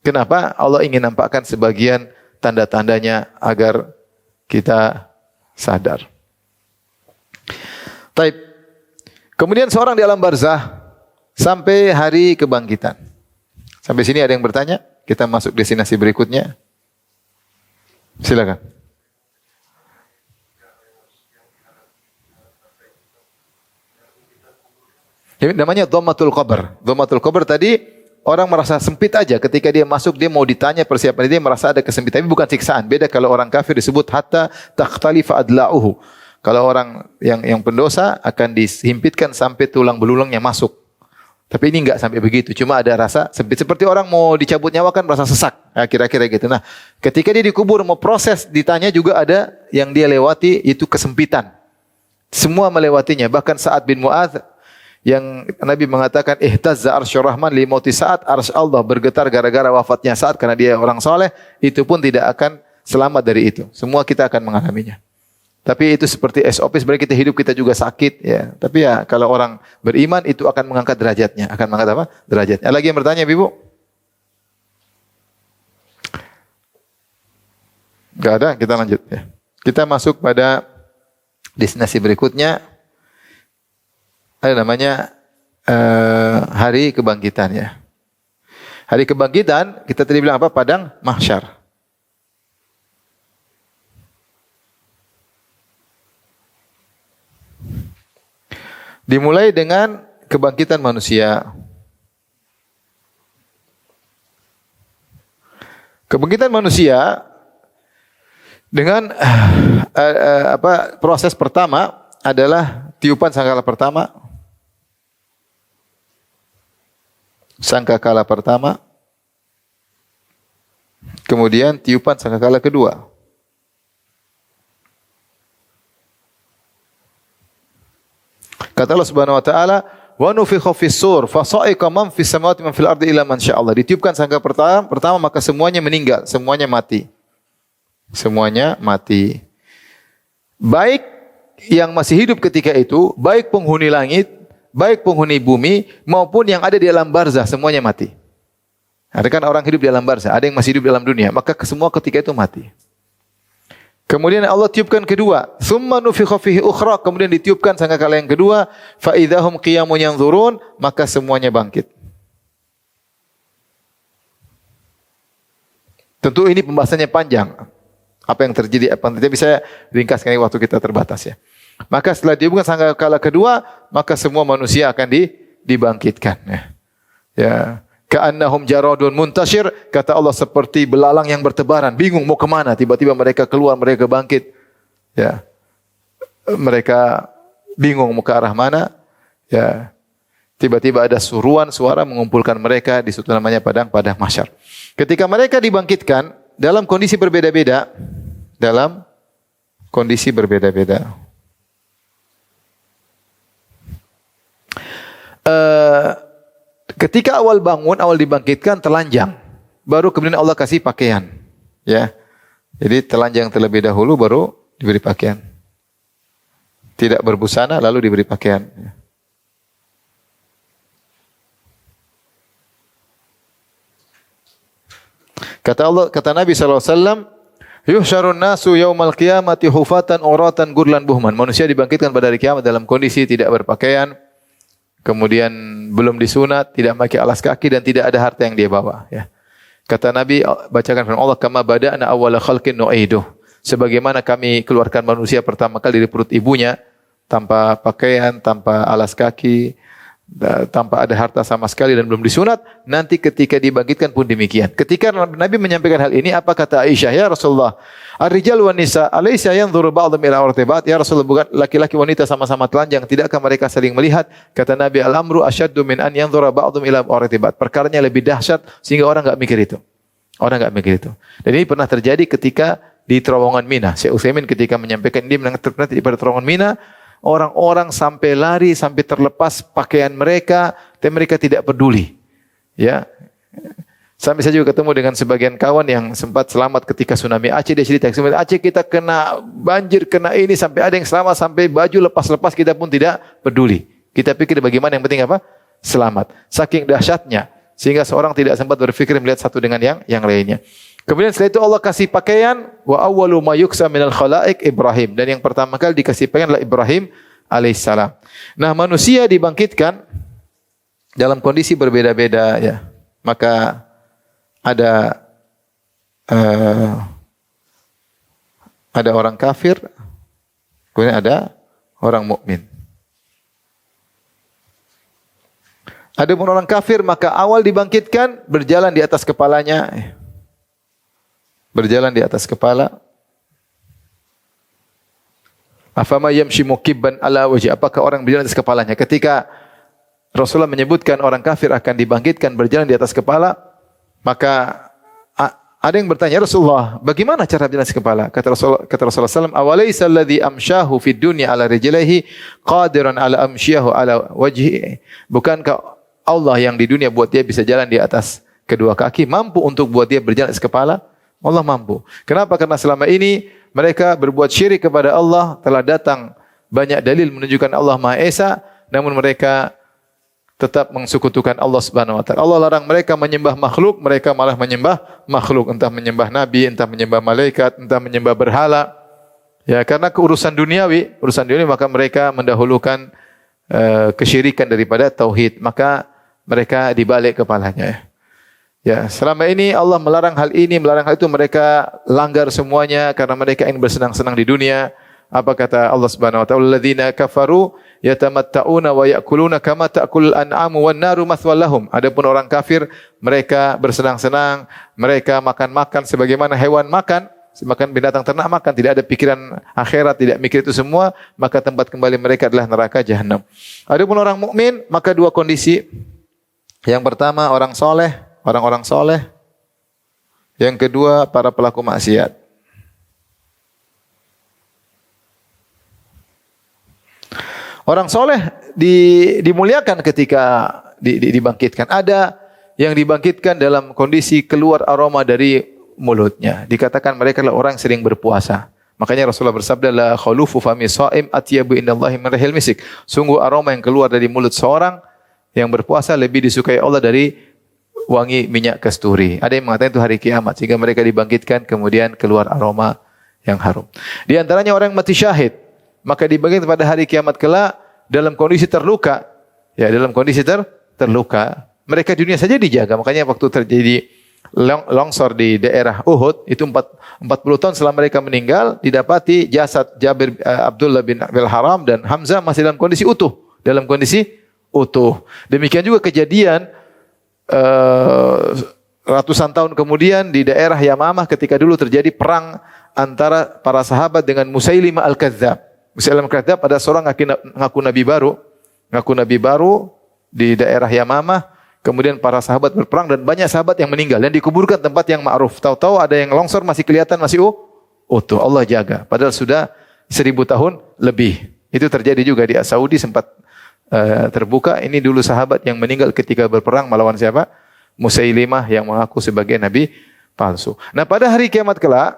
Speaker 1: Kenapa? Allah ingin nampakkan sebagian tanda-tandanya agar kita sadar. Taib. Kemudian seorang di alam barzah sampai hari kebangkitan. Sampai sini ada yang bertanya? Kita masuk destinasi berikutnya. Silakan. Ini namanya dhammatul qabr. Dhammatul qabr tadi orang merasa sempit aja ketika dia masuk, dia mau ditanya persiapan dia merasa ada kesempitan, tapi bukan siksaan. Beda kalau orang kafir disebut hatta takhtalifa adla'uhu. Kalau orang yang pendosa akan dihimpitkan sampai tulang belulangnya masuk. Tapi ini enggak sampai begitu, cuma ada rasa sempit. Seperti orang mau dicabut nyawa kan merasa sesak. Nah, kira-kira gitu. Nah, ketika dia dikubur mau proses ditanya juga ada yang dia lewati, itu kesempitan. Semua melewatinya. Bahkan Sa'ad bin Mu'adz yang Nabi mengatakan ihtazza arsyur rahman li mauti Sa'ad, arsy Allah bergetar gara-gara wafatnya Sa'ad karena dia orang soleh, itu pun tidak akan selamat dari itu. Semua kita akan mengalaminya. Tapi itu seperti SOP, sebenarnya kita hidup kita juga sakit ya. Tapi ya kalau orang beriman itu akan mengangkat derajatnya, akan mengangkat apa? Derajatnya. Lagi yang bertanya, Ibu? Enggak ada, kita lanjut ya. Kita masuk pada destinasi berikutnya. Ada namanya hari kebangkitan ya. Hari kebangkitan kita tadi bilang apa? Padang mahsyar. Dimulai dengan kebangkitan manusia. Kebangkitan manusia dengan proses pertama adalah tiupan sangkakala pertama. Sangkakala pertama. Kemudian tiupan sangkakala kedua. Kata Allah Subhanahu wa taala, "Wa nufikha fis-sur fa sa'iqa man fis samawati man fil ardi illa man syaa Allah." Ditiupkan sangkakala pertama maka semuanya meninggal, semuanya mati. Semuanya mati. Baik yang masih hidup ketika itu, baik penghuni langit, baik penghuni bumi maupun yang ada di alam barzah semuanya mati. Ada kan orang hidup di alam barzah, ada yang masih hidup di alam dunia, maka semua ketika itu mati. Kemudian Allah tiupkan kedua, "Tsumma nufikha fihi ukhra", kemudian ditiupkan sangkakala yang kedua, fa idzahum qiyamun yanzurun, maka semuanya bangkit. Tentu ini pembahasannya panjang. Apa yang terjadi, tapi saya ringkaskan ini waktu kita terbatas ya. Maka setelah ditiupkan sangkakala kedua, maka semua manusia akan dibangkitkan ya. Ya. Ka'annahum jaradun muntashir, kata Allah seperti belalang yang bertebaran, bingung mau kemana, tiba-tiba mereka keluar, mereka bangkit. Ya. Mereka bingung mau ke arah mana. Ya. Tiba-tiba ada suruhan suara mengumpulkan mereka di situ namanya padang mahsyar. Ketika mereka dibangkitkan dalam kondisi berbeda-beda, ketika awal bangun, awal dibangkitkan telanjang, baru kemudian Allah kasih pakaian, ya. Jadi telanjang terlebih dahulu, baru diberi pakaian. Tidak berbusana, lalu diberi pakaian. Kata Nabi SAW, yuhsyarun nasu yaumal qiyamati hufatan uratan gurlan buhman. Manusia dibangkitkan pada hari kiamat dalam kondisi tidak berpakaian, kemudian belum disunat, tidak pakai alas kaki dan tidak ada harta yang dia bawa. Ya. Kata Nabi, bacakan firman Allah, kama bada'na awwala khalqin nu'iduh. Sebagaimana kami keluarkan manusia pertama kali dari perut ibunya, tanpa pakaian, tanpa alas kaki, tanpa ada harta sama sekali dan belum disunat, nanti ketika dibangkitkan pun demikian. Ketika Nabi menyampaikan hal ini, apa kata Aisyah? Ya Rasulullah, ar-rijal wan nisa alaysa yanzuru ba'dhum ila awrati ba'd? Ya Rasulullah, bukan laki-laki wanita sama-sama telanjang, tidakkah mereka saling melihat? Kata Nabi, al-amru asyaddu min an yanzura ba'dhum ila awrati ba'd. Perkaranya lebih dahsyat sehingga orang enggak mikir itu. Orang enggak mikir itu. Dan ini pernah terjadi ketika di terowongan Mina. Syekh Utsaimin ketika menyampaikan dia terjadi pada terowongan Mina, orang-orang sampai lari, sampai terlepas pakaian mereka, dan mereka tidak peduli. Ya. Sampai saya juga ketemu dengan sebagian kawan yang sempat selamat ketika tsunami Aceh. Dia cerita, Aceh kita kena banjir, kena ini, sampai ada yang selamat, sampai baju lepas-lepas kita pun tidak peduli. Kita pikir bagaimana, yang penting apa? Selamat. Saking dahsyatnya, sehingga seorang tidak sempat berpikir melihat satu dengan yang lainnya. Kemudian setelah itu Allah kasih pakaian, wa awwalu ma yuksa minal khalaiq Ibrahim. Dan yang pertama kali dikasih pakaian adalah Ibrahim alaihissalam. Nah, manusia dibangkitkan dalam kondisi berbeda-beda, ya. Maka ada orang kafir, kemudian ada orang mukmin. Adapun orang kafir, maka awal dibangkitkan berjalan di atas kepalanya, berjalan di atas kepala. Afama yamshi mukibban ala wajhi, apakah orang berjalan di atas kepalanya? Ketika Rasulullah menyebutkan orang kafir akan dibangkitkan berjalan di atas kepala, maka ada yang bertanya, Rasulullah, bagaimana cara berjalan di atas kepala? Kata Rasulullah SAW, awalaysa alladhi amsyahu fid dunya ala rijlaihi qadiran ala amsyahu ala wajhi? Bukankah Allah yang di dunia buat dia bisa jalan di atas kedua kaki, mampu untuk buat dia berjalan di atas kepala? Allah mampu. Kenapa? Karena selama ini mereka berbuat syirik kepada Allah, telah datang banyak dalil menunjukkan Allah Maha Esa, namun mereka tetap mensekutukan Allah Subhanahu wa taala. Allah larang mereka menyembah makhluk, mereka malah menyembah makhluk, entah menyembah nabi, entah menyembah malaikat, entah menyembah berhala. Ya, karena urusan duniawi maka mereka mendahulukan kesyirikan daripada tauhid, maka mereka dibalik kepalanya. Ya, selama ini Allah melarang hal ini, melarang hal itu, mereka langgar semuanya karena mereka ingin bersenang-senang di dunia. Apa kata Allah Subhanahu wa taala? Alladzina kafaru yatamatta'una wa ya'kuluna kama ta'kulul an'amu wan naru mathwal lahum. Adapun orang kafir, mereka bersenang-senang, mereka makan-makan sebagaimana hewan makan binatang ternak makan, tidak ada pikiran akhirat, tidak mikir itu semua, maka tempat kembali mereka adalah neraka jahanam. Adapun orang mukmin, maka dua kondisi. Yang pertama orang soleh. Yang kedua para pelaku maksiat. Orang soleh dimuliakan ketika dibangkitkan. Ada yang dibangkitkan dalam kondisi keluar aroma dari mulutnya. Dikatakan mereka adalah orang yang sering berpuasa. Makanya Rasulullah bersabda, la khulufu fami shaim atyabu indallahi min rihil misik. Sungguh aroma yang keluar dari mulut seorang yang berpuasa lebih disukai Allah dari wangi minyak kasturi. Ada yang mengatakan itu hari kiamat, sehingga mereka dibangkitkan kemudian keluar aroma yang harum. Di antaranya orang yang mati syahid, maka dibangkitkan pada hari kiamat kelak dalam kondisi terluka. Ya, dalam kondisi terluka. Mereka di dunia saja dijaga. Makanya waktu terjadi longsor di daerah Uhud, itu 40 tahun setelah mereka meninggal, didapati jasad Jabir Abdullah bin Abil Haram dan Hamzah masih dalam kondisi utuh. Dalam kondisi utuh. Demikian juga kejadian ratusan tahun kemudian di daerah Yamamah ketika dulu terjadi perang antara para sahabat dengan Musailimah al-Kadzdzab. Musailimah al-Kadzdzab ada seorang ngaku nabi baru di daerah Yamamah. Kemudian para sahabat berperang dan banyak sahabat yang meninggal dan dikuburkan tempat yang ma'ruf. Tahu-tahu ada yang longsor masih kelihatan masih utuh. Allah jaga. Padahal sudah 1000 tahun lebih. Itu terjadi juga di Saudi sempat terbuka. Ini dulu sahabat yang meninggal ketika berperang melawan siapa? Musailimah yang mengaku sebagai nabi palsu. Nah, pada hari kiamat kelak,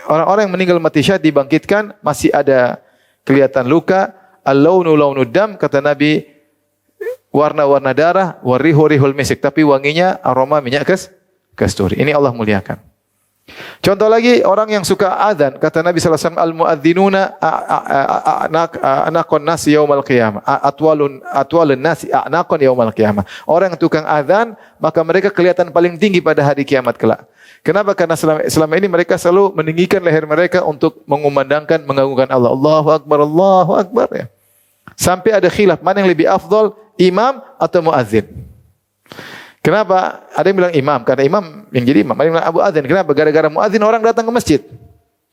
Speaker 1: orang-orang yang meninggal mati syahid dibangkitkan, masih ada kelihatan luka. Al-launu launud dam, kata Nabi, warna-warna darah, warihu rihul misik, tapi wanginya aroma minyak kasturi. Ini Allah muliakan. Contoh lagi, orang yang suka azan, kata Nabi sallallahu alaihi wasallam, al-muadzinuna anaqun nas yaumal qiyamah, atwalun nas anaqun yaumal qiyamah. Orang yang tukang azan, maka mereka kelihatan paling tinggi pada hari kiamat kelak. Kenapa? Karena selama ini mereka selalu meninggikan leher mereka untuk mengumandangkan, mengagungkan Allah. Allahu Akbar, ya. Sampai ada khilaf, mana yang lebih afdal, imam atau muadzin? Kenapa? Ada yang bilang imam, karena imam yang jadi imam. Ada yang bilang abu adzin. Kenapa? Gara-gara muadzin orang datang ke masjid.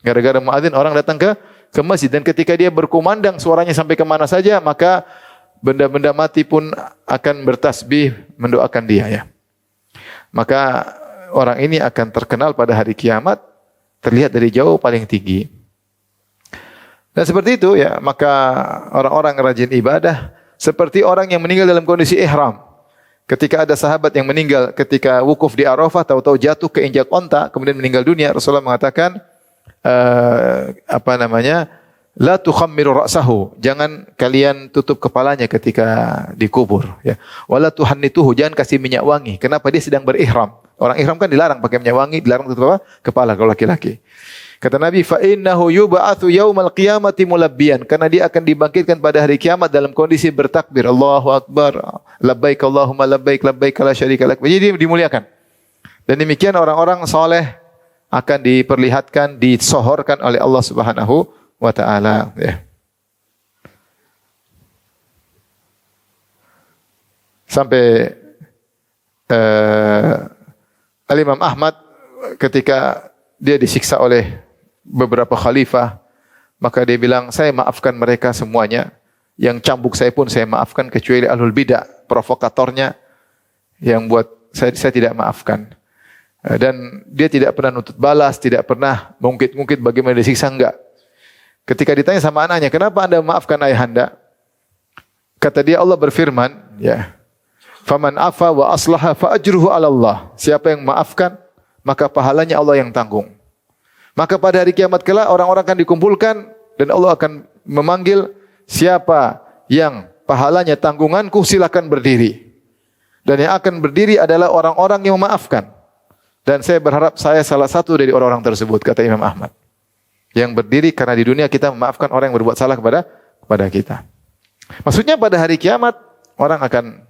Speaker 1: Gara-gara muadzin orang datang ke masjid. Dan ketika dia berkumandang suaranya sampai kemana saja, maka benda-benda mati pun akan bertasbih mendoakan dia, ya. Maka orang ini akan terkenal pada hari kiamat, terlihat dari jauh paling tinggi. Dan seperti itu ya, maka orang-orang rajin ibadah seperti orang yang meninggal dalam kondisi ihram. Ketika ada sahabat yang meninggal ketika wukuf di Arafah, tahu-tahu jatuh keinjak onta, kemudian meninggal dunia, Rasulullah mengatakan, la tukhammiru ra'sahu, jangan kalian tutup kepalanya ketika dikubur, ya. Wala tuhannituhu, jangan kasih minyak wangi. Kenapa? Dia sedang berihram. Orang ihram kan dilarang pakai minyak wangi, dilarang tutup apa? Kepala kalau laki-laki. Kata Nabi, fa innahu yub'atsu yaumal qiyamati mulabbiyan, karena dia akan dibangkitkan pada hari kiamat dalam kondisi bertakbir, Allahu akbar, labbaik Allahumma labbaik, labbaik la syarika lak. Jadi dimuliakan. Dan demikian orang-orang saleh akan diperlihatkan, disohorkan oleh Allah Subhanahu wa taala, ya. Sampai Al-Imam Ahmad ketika dia disiksa oleh beberapa khalifah, maka dia bilang, saya maafkan mereka semuanya. Yang cambuk saya pun saya maafkan, kecuali ahlul bidah, provokatornya yang buat saya tidak maafkan. Dan dia tidak pernah nuntut balas, tidak pernah mengungkit-ungkit bagaimana disiksa, enggak. Ketika ditanya sama anaknya, kenapa Anda memaafkan ayahanda? Kata dia, Allah berfirman, ya, faman afa wa aslaha fa ajruhu 'ala Allah. Siapa yang memaafkan, maka pahalanya Allah yang tanggung. Maka pada hari kiamat kelak orang-orang akan dikumpulkan dan Allah akan memanggil, siapa yang pahalanya tanggunganku, silakan berdiri. Dan yang akan berdiri adalah orang-orang yang memaafkan. Dan saya berharap saya salah satu dari orang-orang tersebut, kata Imam Ahmad. Yang berdiri karena di dunia kita memaafkan orang yang berbuat salah kepada kita. Maksudnya pada hari kiamat orang akan,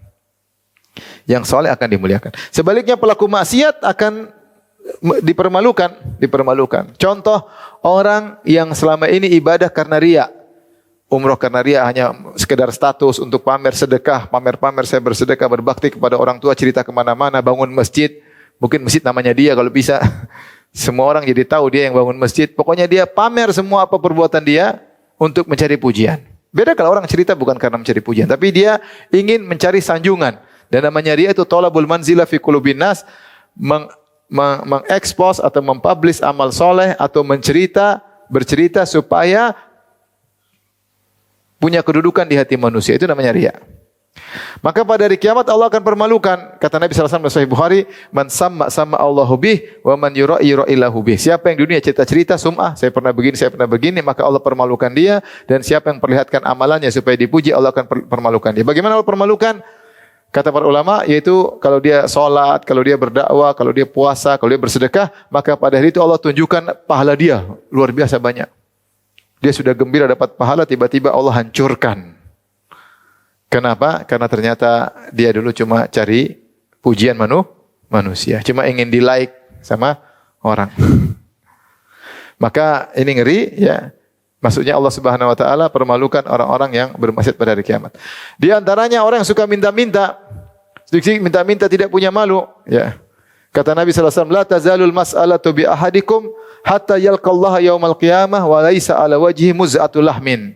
Speaker 1: yang saleh akan dimuliakan. Sebaliknya pelaku maksiat akan dipermalukan. Contoh, orang yang selama ini ibadah karena riya. Umroh karena riya, hanya sekedar status untuk pamer sedekah, pamer-pamer saya bersedekah, berbakti kepada orang tua, cerita kemana-mana, bangun masjid. Mungkin masjid namanya dia kalau bisa. Semua orang jadi tahu dia yang bangun masjid. Pokoknya dia pamer semua apa perbuatan dia untuk mencari pujian. Beda kalau orang cerita bukan karena mencari pujian, tapi dia ingin mencari sanjungan. Dan namanya riya itu tolabul manzila fi qulubin nas, mengekspos atau mempublish amal soleh atau bercerita supaya punya kedudukan di hati manusia. Itu namanya riya. Maka pada hari kiamat Allah akan permalukan. Kata Nabi sallallahu alaihi wasallam dalam Sahih Bukhari, man sama Allahu bih wa man yura'i bih. Siapa yang dunia cerita-cerita sum'ah, saya pernah begini, maka Allah permalukan dia. Dan siapa yang perlihatkan amalannya supaya dipuji, Allah akan permalukan dia. Bagaimana Allah permalukan? Kata para ulama, yaitu kalau dia sholat, kalau dia berdakwah, kalau dia puasa, kalau dia bersedekah, maka pada hari itu Allah tunjukkan pahala dia luar biasa banyak. Dia sudah gembira dapat pahala, tiba-tiba Allah hancurkan. Kenapa? Karena ternyata dia dulu cuma cari pujian manusia, cuma ingin di-like sama orang. Maka ini ngeri, ya. Maksudnya Allah Subhanahu wa taala permalukan orang-orang yang bermaksiat pada hari kiamat. Di antaranya orang yang suka minta-minta. Sedikit minta-minta tidak punya malu, ya. Kata Nabi sallallahu alaihi wasallam, la tazalul mas'alatu bi ahadikum hatta yalqallaha yaumal qiyamah wa laisa ala wajhi muz'atul lahmin.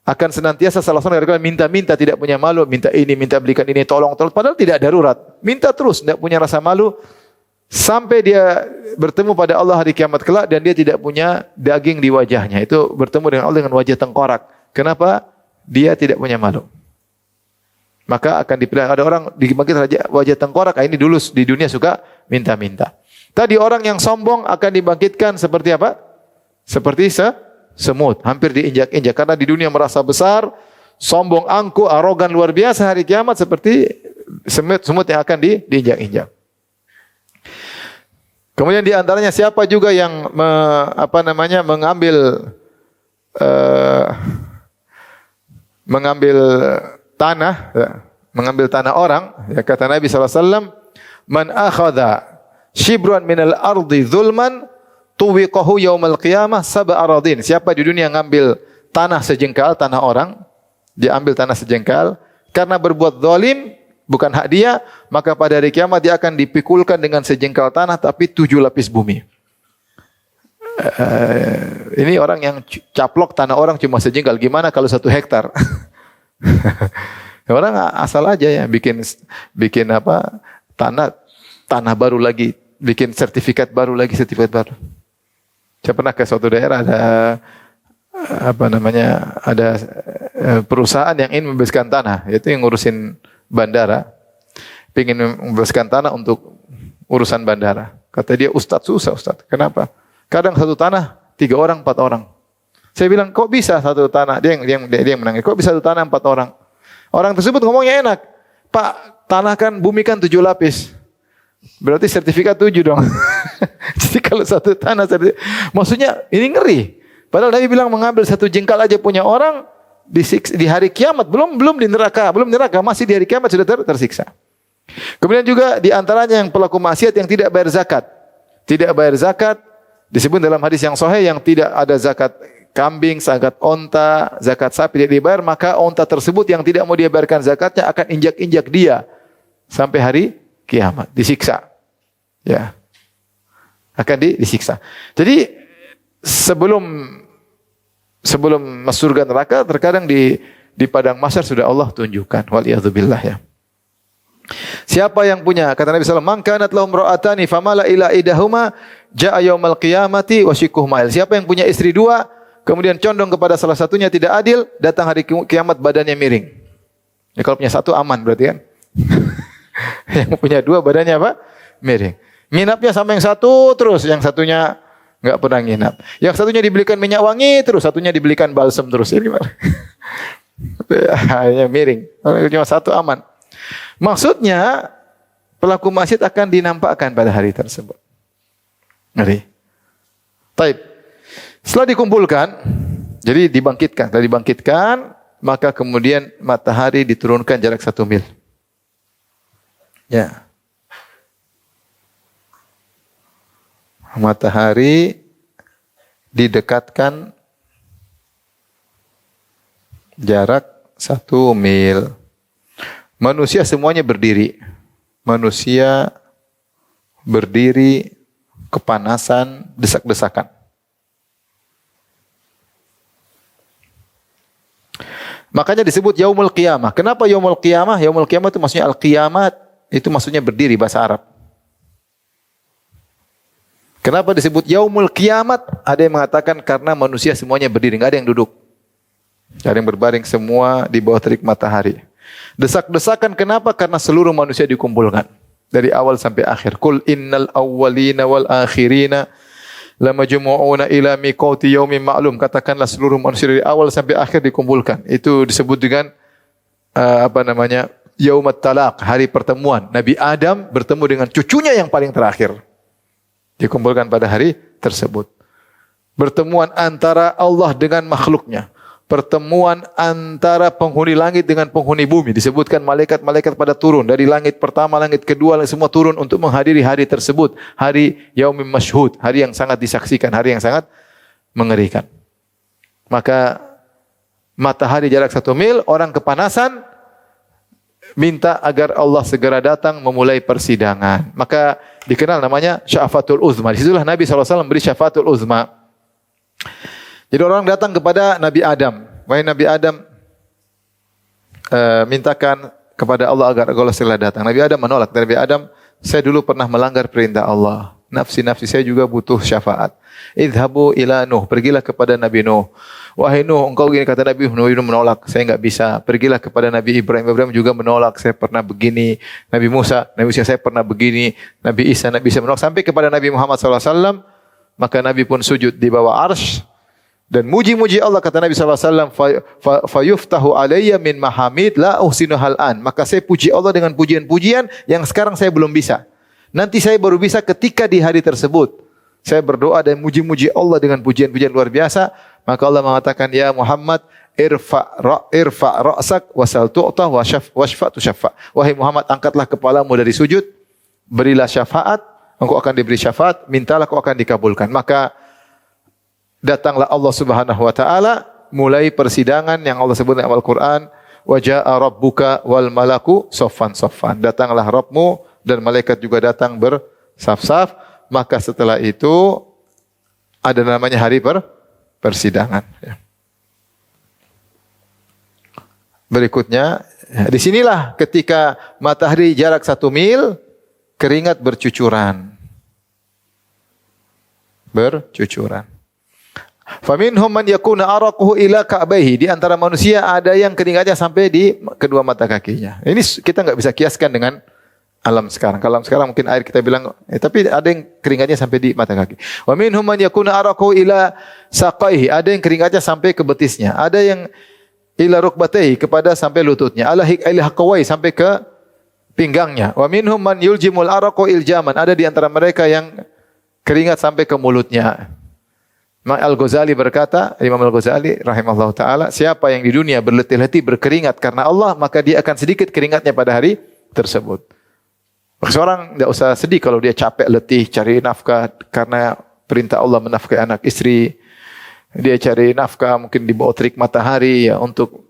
Speaker 1: Akan senantiasa salah seorang dari kalian minta-minta, tidak punya malu, minta ini, minta belikan ini, tolong, padahal tidak darurat. Minta terus, tidak punya rasa malu. Sampai dia bertemu pada Allah hari kiamat kelak dan dia tidak punya daging di wajahnya. Itu bertemu dengan Allah dengan wajah tengkorak. Kenapa? Dia tidak punya malu. Maka akan dipilih. Ada orang dibangkit wajah tengkorak. Ini dulu di dunia suka minta-minta. Tadi orang yang sombong akan dibangkitkan seperti apa? Seperti semut. Hampir diinjak-injak. Karena di dunia merasa besar, sombong, angkuh, arogan luar biasa. Hari kiamat seperti semut yang akan diinjak-injak. Kemudian di antaranya siapa juga yang mengambil tanah orang, ya, kata Nabi sallallahu alaihi wasallam, man akhadha shibran minal ardi zulman tuwiqahu yaumal qiyamah sab'a aradin. Siapa di dunia ngambil tanah sejengkal, tanah orang, dia ambil tanah sejengkal karena berbuat zalim, bukan hak dia, maka pada hari kiamat dia akan dipikulkan dengan sejengkal tanah tapi 7 lapis bumi. Ini orang yang caplok tanah orang cuma sejengkal, gimana kalau 1 hektar? Orang asal aja ya bikin tanah baru lagi bikin sertifikat baru lagi, sertifikat baru. Saya pernah ke suatu daerah, ada ada perusahaan yang ingin membebaskan tanah, yaitu yang ngurusin bandara, ingin membebaskan tanah untuk urusan bandara. Kata dia, Ustadz susah Ustadz. Kenapa? Kadang satu tanah 3 orang, 4 orang. Saya bilang, kok bisa satu tanah? Dia yang menangis. Kok bisa satu tanah 4 orang? Orang tersebut ngomongnya enak. Pak, tanah kan, bumi kan 7 lapis. Berarti sertifikat 7 dong. Jadi kalau satu tanah, maksudnya ini ngeri. Padahal Nabi bilang mengambil 1 jengkal aja punya orang di hari kiamat, belum di neraka, masih di hari kiamat sudah tersiksa. Kemudian juga di antaranya yang pelaku maksiat yang tidak bayar zakat. Tidak bayar zakat disebut dalam hadis yang sahih, yang tidak ada zakat kambing, zakat onta, zakat sapi tidak dibayar, maka onta tersebut yang tidak mau dia bayarkan zakatnya akan injak-injak dia sampai hari kiamat, disiksa. Ya. Akan disiksa. Jadi sebelum masuk surga neraka, terkadang di padang mahsyar sudah Allah tunjukkan. Waliyadzubillah ya. Siapa yang punya, kata Nabi SAW, man kanat lahum ra'atani famala ila idahuma ja'a yaumal qiyamati wa shikuh ma'il. Siapa yang punya istri 2, kemudian condong kepada salah satunya tidak adil, datang hari kiamat badannya miring. Ya, kalau punya 1 aman berarti kan. Yang punya 2 badannya apa? Miring. Nginapnya sama yang 1 terus, yang satunya enggak pernah nginap. Yang satunya dibelikan minyak wangi terus, satunya dibelikan balsam terus. Ini gimana? Hanya miring. Cuma 1 aman. Maksudnya pelaku maksiat akan dinampakkan pada hari tersebut. Ngeri. Taib. Setelah dikumpulkan, jadi dibangkitkan. Setelah dibangkitkan, maka kemudian matahari diturunkan jarak 1 mil. Ya. Matahari didekatkan jarak 1 mil. Manusia semuanya berdiri. Manusia berdiri, kepanasan, desak-desakan. Makanya disebut yaumul qiyamah. Kenapa yaumul qiyamah? Yaumul qiyamah itu maksudnya al-qiyamat, itu maksudnya berdiri bahasa Arab. Kenapa disebut yaumul kiamat? Ada yang mengatakan karena manusia semuanya berdiri, enggak ada yang duduk. Ada yang berbaring semua di bawah terik matahari. Desak-desakan kenapa? Karena seluruh manusia dikumpulkan dari awal sampai akhir. Qul innal awwalina wal akhirina lamajmu'una ila miqati yaumin ma'lum. Katakanlah seluruh manusia dari awal sampai akhir dikumpulkan. Itu disebut dengan Yaumat Talaq, hari pertemuan. Nabi Adam bertemu dengan cucunya yang paling terakhir. Dikumpulkan pada hari tersebut. Pertemuan antara Allah dengan makhluknya. Pertemuan antara penghuni langit dengan penghuni bumi. Disebutkan malaikat-malaikat pada turun. Dari langit pertama, langit kedua, semua turun untuk menghadiri hari tersebut. Hari Yaumim Mashhud. Hari yang sangat disaksikan. Hari yang sangat mengerikan. Maka matahari jarak 1 mil, orang kepanasan, minta agar Allah segera datang memulai persidangan. Maka dikenal namanya Syafaatul Uzma. Disitulah Nabi SAW beri Syafaatul Uzma. Jadi orang datang kepada Nabi Adam. Wahai Nabi Adam, mintakan kepada Allah agar Allah segera datang. Nabi Adam menolak. Nabi Adam, saya dulu pernah melanggar perintah Allah. Nafsi-nafsi saya juga butuh syafaat. Idhabu ila Nuh. Pergilah kepada Nabi Nuh. Wahai Nuh, engkau begini, kata Nabi Nuh menolak. Saya enggak bisa. Pergilah kepada Nabi Ibrahim. Ibrahim juga menolak. Saya pernah begini. Nabi Musa saya pernah begini. Nabi Isa menolak. Sampai kepada Nabi Muhammad SAW. Maka Nabi pun sujud di bawah arsy. Dan muji-muji Allah, kata Nabi SAW, fayuftahu alayya min mahamid la uhsinu hal'an. Maka saya puji Allah dengan pujian-pujian yang sekarang saya belum bisa. Nanti saya baru bisa ketika di hari tersebut. Saya berdoa dan muji-muji Allah dengan pujian-pujian luar biasa. Maka Allah mengatakan, ya Muhammad, irfa ra'sak wasal tu'tah washfa' tushaffa. Wahai Muhammad, angkatlah kepalamu dari sujud, berilah syafaat, engkau akan diberi syafaat, mintalah kau akan dikabulkan. Maka datanglah Allah Subhanahu wa taala, mulai persidangan yang Allah sebut dalam Al-Qur'an, wa jaa'a rabbuka wal malaku saffan saffan. Datanglah Rabbmu dan malaikat juga datang bersaf-saf. Maka setelah itu ada namanya hari persidangan. Berikutnya, disinilah ketika matahari jarak 1 mil, keringat bercucuran. bercucuran. Faminhum man yakuna araquhu ila ka'baihi. Di antara manusia ada yang keringatnya sampai di kedua mata kakinya. Ini kita enggak bisa kiaskan dengan alam sekarang. Kalau alam sekarang mungkin air kita bilang, tapi ada yang keringatnya sampai di mata kaki. Wa minhum man yakuna araquhu ila saqaihi. Ada yang keringatnya sampai ke betisnya. Ada yang ila rukbatayhi, kepada sampai lututnya. Ala haqawai, sampai ke pinggangnya. Wa minhum man yuljimul araqu iljaman. Ada di antara mereka yang keringat sampai ke mulutnya. Al-Ghazali berkata, Imam Al-Ghazali rahimahullah ta'ala, siapa yang di dunia berletih-letih berkeringat karena Allah, maka dia akan sedikit keringatnya pada hari tersebut. Maka seorang tidak usah sedih kalau dia capek, letih, cari nafkah karena perintah Allah menafkahi anak istri. Dia cari nafkah mungkin di bawah terik matahari ya, untuk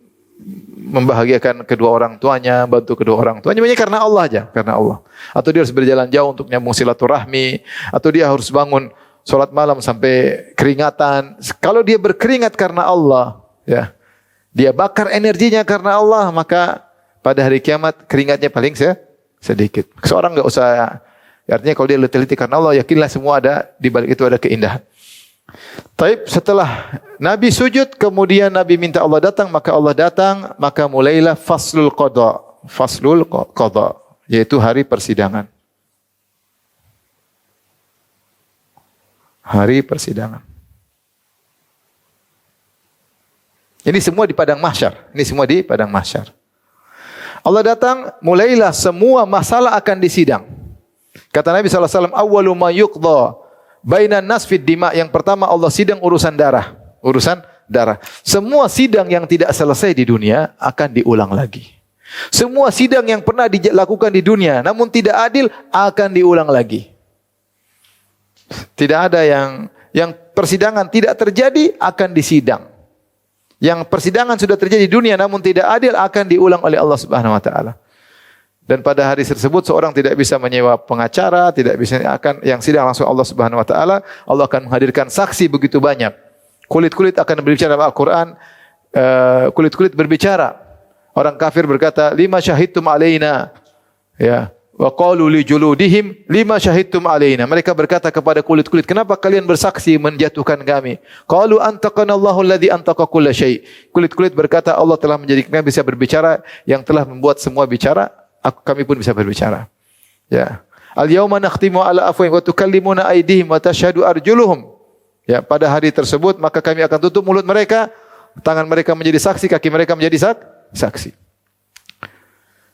Speaker 1: membahagiakan kedua orang tuanya, bantu kedua orang tuanya, hanya karena Allah aja, karena Allah. Atau dia harus berjalan jauh untuk nyambung silaturahmi, atau dia harus bangun salat malam sampai keringatan. Kalau dia berkeringat karena Allah, ya, dia bakar energinya karena Allah, maka pada hari kiamat keringatnya paling sedikit. Seorang enggak usah, artinya kalau dia letih-letih karena Allah, yakinlah semua ada di balik itu ada keindahan. Taib, setelah Nabi sujud, kemudian Nabi minta Allah datang, maka Allah datang, maka mulailah faslul qada. Faslul qada, yaitu hari persidangan. Hari persidangan. Ini semua di padang mahsyar. Ini semua di padang mahsyar. Allah datang, mulailah semua masalah akan disidang. Kata Nabi SAW, awwalu ma yuqda bainan nas fid dima. Yang pertama Allah sidang urusan darah. Urusan darah. Semua sidang yang tidak selesai di dunia akan diulang lagi. Semua sidang yang pernah dilakukan di dunia namun tidak adil akan diulang lagi. Tidak ada yang persidangan tidak terjadi akan disidang. Yang persidangan sudah terjadi di dunia namun tidak adil akan diulang oleh Allah Subhanahu wa taala. Dan pada hari tersebut seorang tidak bisa menyewa pengacara, tidak bisa, akan yang sidang langsung Allah Subhanahu wa taala. Allah akan menghadirkan saksi begitu banyak. Kulit-kulit akan berbicara dalam Al-Qur'an, kulit-kulit berbicara. Orang kafir berkata, "Lima syahidtum alaina." Ya. Wa qalu li juludihim lima syahidtum alaina. Mereka berkata kepada kulit-kulit, kenapa kalian bersaksi menjatuhkan kami? Qalu antaqana Allahu alladhi antaqa kulla syai. Kulit-kulit berkata, Allah telah menjadikan kami bisa berbicara, yang telah membuat semua bicara, kami pun bisa berbicara. Ya. Al-yauma nakhtimu ala afwahihim wa tukallimuna aydihim wa tashhadu arjuluhum. Ya, pada hari tersebut maka kami akan tutup mulut mereka, tangan mereka menjadi saksi, kaki mereka menjadi saksi.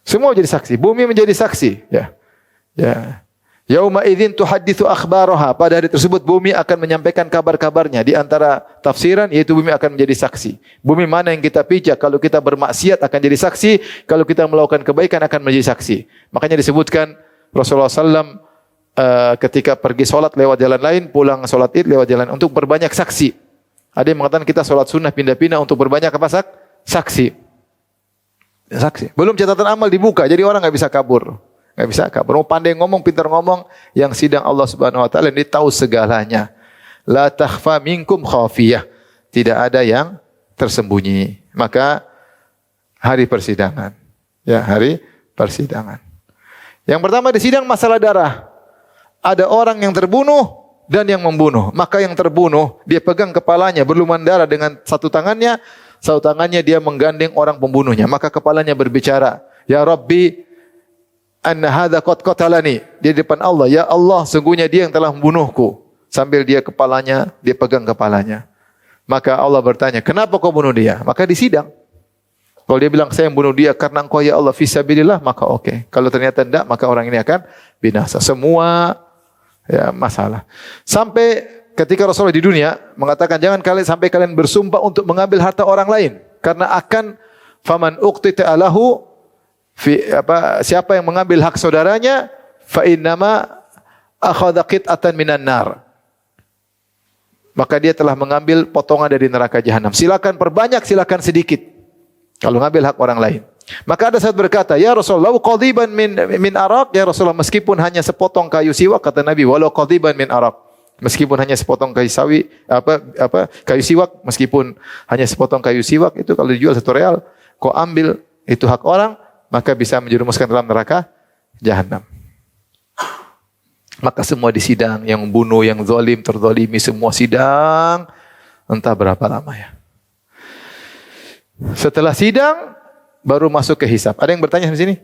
Speaker 1: Semua menjadi saksi, bumi menjadi saksi, ya. Ya. Yauma idzin tuhadditsu akhbaraha. Pada hari tersebut bumi akan menyampaikan kabar-kabarnya. Di antara tafsiran yaitu bumi akan menjadi saksi. Bumi mana yang kita pijak, kalau kita bermaksiat akan jadi saksi, kalau kita melakukan kebaikan akan menjadi saksi. Makanya disebutkan Rasulullah SAW ketika pergi solat lewat jalan lain, pulang solat Id lewat jalan untuk berbanyak saksi. Ada yang mengatakan kita solat sunnah pindah-pindah untuk berbanyak apa? Saksi. Saksi. Belum catatan amal dibuka, jadi orang enggak bisa kabur. Enggak bisa kabur. Mau pandai ngomong, pintar ngomong, yang sidang Allah Subhanahu wa taala ini tahu segalanya. La takhfa minkum khafiyah. Tidak ada yang tersembunyi. Maka hari persidangan. Ya, hari persidangan. Yang pertama disidang masalah darah. Ada orang yang terbunuh dan yang membunuh. Maka yang terbunuh, dia pegang kepalanya berlumuran darah dengan satu tangannya dia menggandeng orang pembunuhnya. Maka kepalanya berbicara, Ya Rabbi, anna hadha qad qatalani. Dia di depan Allah, Ya Allah, sungguhnya dia yang telah membunuhku. Sambil dia pegang kepalanya. Maka Allah bertanya, kenapa kau bunuh dia? Maka disidang. Kalau dia bilang, saya yang bunuh dia karena engkau ya Allah fisabilillah, maka oke. Kalau ternyata tidak, maka orang ini akan binasa. Semua ya masalah. Sampai ketika Rasulullah di dunia mengatakan jangan sampai kalian bersumpah untuk mengambil harta orang lain, karena akan faman uqtita alahu siapa yang mengambil hak saudaranya fa innama akhadha qit'atan minan nar, maka dia telah mengambil potongan dari neraka jahanam. Silakan perbanyak, silakan sedikit kalau mengambil hak orang lain. Maka ada sahabat berkata, Ya Rasulullah, qadiban min araq, ya Rasulullah, meskipun hanya sepotong kayu siwak, kata Nabi, walau qadiban min araq. Meskipun hanya sepotong kayu kayu siwak, meskipun hanya sepotong kayu siwak itu kalau dijual 1 real, kau ambil itu hak orang, maka bisa menjerumuskan dalam neraka jahanam. Maka semua disidang, yang bunuh, yang zalim, terzalimi, semua sidang. Entah berapa lama ya. Setelah sidang, baru masuk ke hisab. Ada yang bertanya di sini?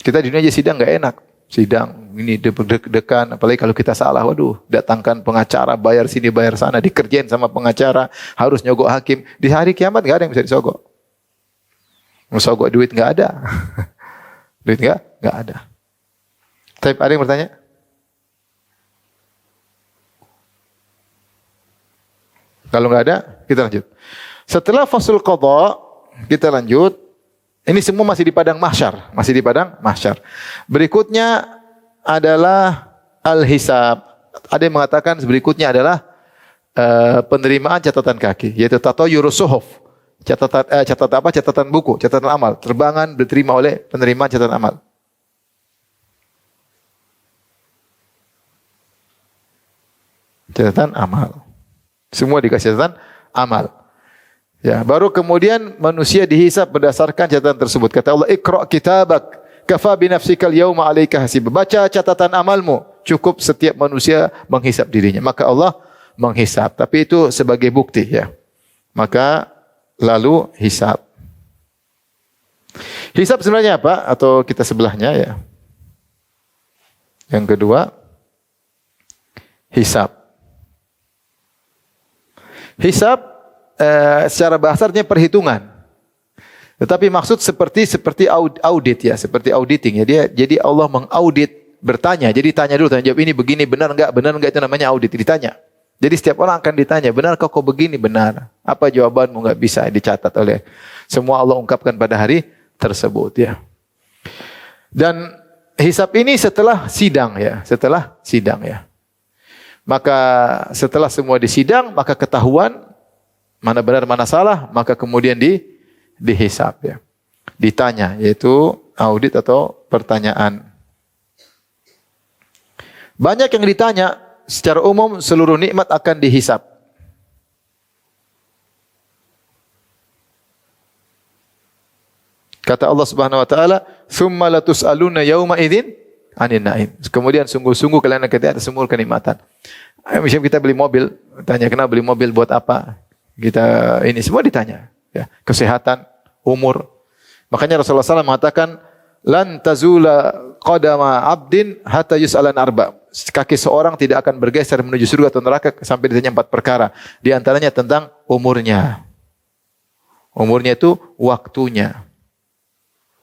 Speaker 1: Kita di dunia aja sidang nggak enak. Sidang, ini deg-degan. Apalagi kalau kita salah, waduh, datangkan pengacara, bayar sini, bayar sana, dikerjain sama pengacara, harus nyogok hakim. Di hari kiamat nggak ada yang bisa disogok. Sogok duit nggak ada. Duit nggak ada. Tapi ada yang bertanya? Kalau nggak ada, kita lanjut. Setelah fasul qadha, kita lanjut. Ini semua masih di padang mahsyar, masih di padang mahsyar. Berikutnya adalah al-hisab. Ada yang mengatakan berikutnya adalah penerimaan catatan kaki, yaitu tatayyurus suhuf. Catatan buku, catatan amal, terbangan diterima oleh penerimaan catatan amal. Catatan amal. Semua dikasih catatan amal. Ya, baru kemudian manusia dihisab berdasarkan catatan tersebut. Kata Allah, "Iqra' kitabak, kafa bi nafsikal yauma 'alaika hasib." Baca catatan amalmu. Cukup setiap manusia menghisab dirinya. Maka Allah menghisab, tapi itu sebagai bukti ya. Maka lalu hisab. Hisab sebenarnya apa? Atau kita sebelahnya ya. Yang kedua, hisab. Hisab secara bahasa artinya perhitungan. Tetapi maksud seperti audit ya, seperti auditing ya. Jadi Allah mengaudit, bertanya. Jadi tanya dulu, tanya jawab ini begini benar enggak? Benar enggak, itu namanya audit, ditanya. Jadi setiap orang akan ditanya, benar kau begini? Benar. Apa jawabanmu? Enggak bisa dicatat oleh semua, Allah ungkapkan pada hari tersebut ya. Dan hisab ini setelah sidang ya, setelah sidang ya. Maka setelah semua disidang, maka ketahuan mana benar mana salah, maka kemudian dihisab ya. Ditanya, yaitu audit atau pertanyaan. Banyak yang ditanya, secara umum seluruh nikmat akan dihisab. Kata Allah Subhanahu wa taala, "Tsumma latus'aluna yauma idzin 'anil na'im." Kemudian sungguh-sungguh kalian akan ditanya semua kenikmatan. Misalnya kita beli mobil, tanya kenapa beli mobil, buat apa? Kita ini semua ditanya, ya. Kesehatan, umur. Makanya Rasulullah SAW mengatakan, "Lan tazula qadama 'abdin hatta yus'alan arba." Kaki seorang tidak akan bergeser menuju surga atau neraka sampai ditanya 4 perkara. Di antaranya tentang umurnya. Umurnya itu waktunya.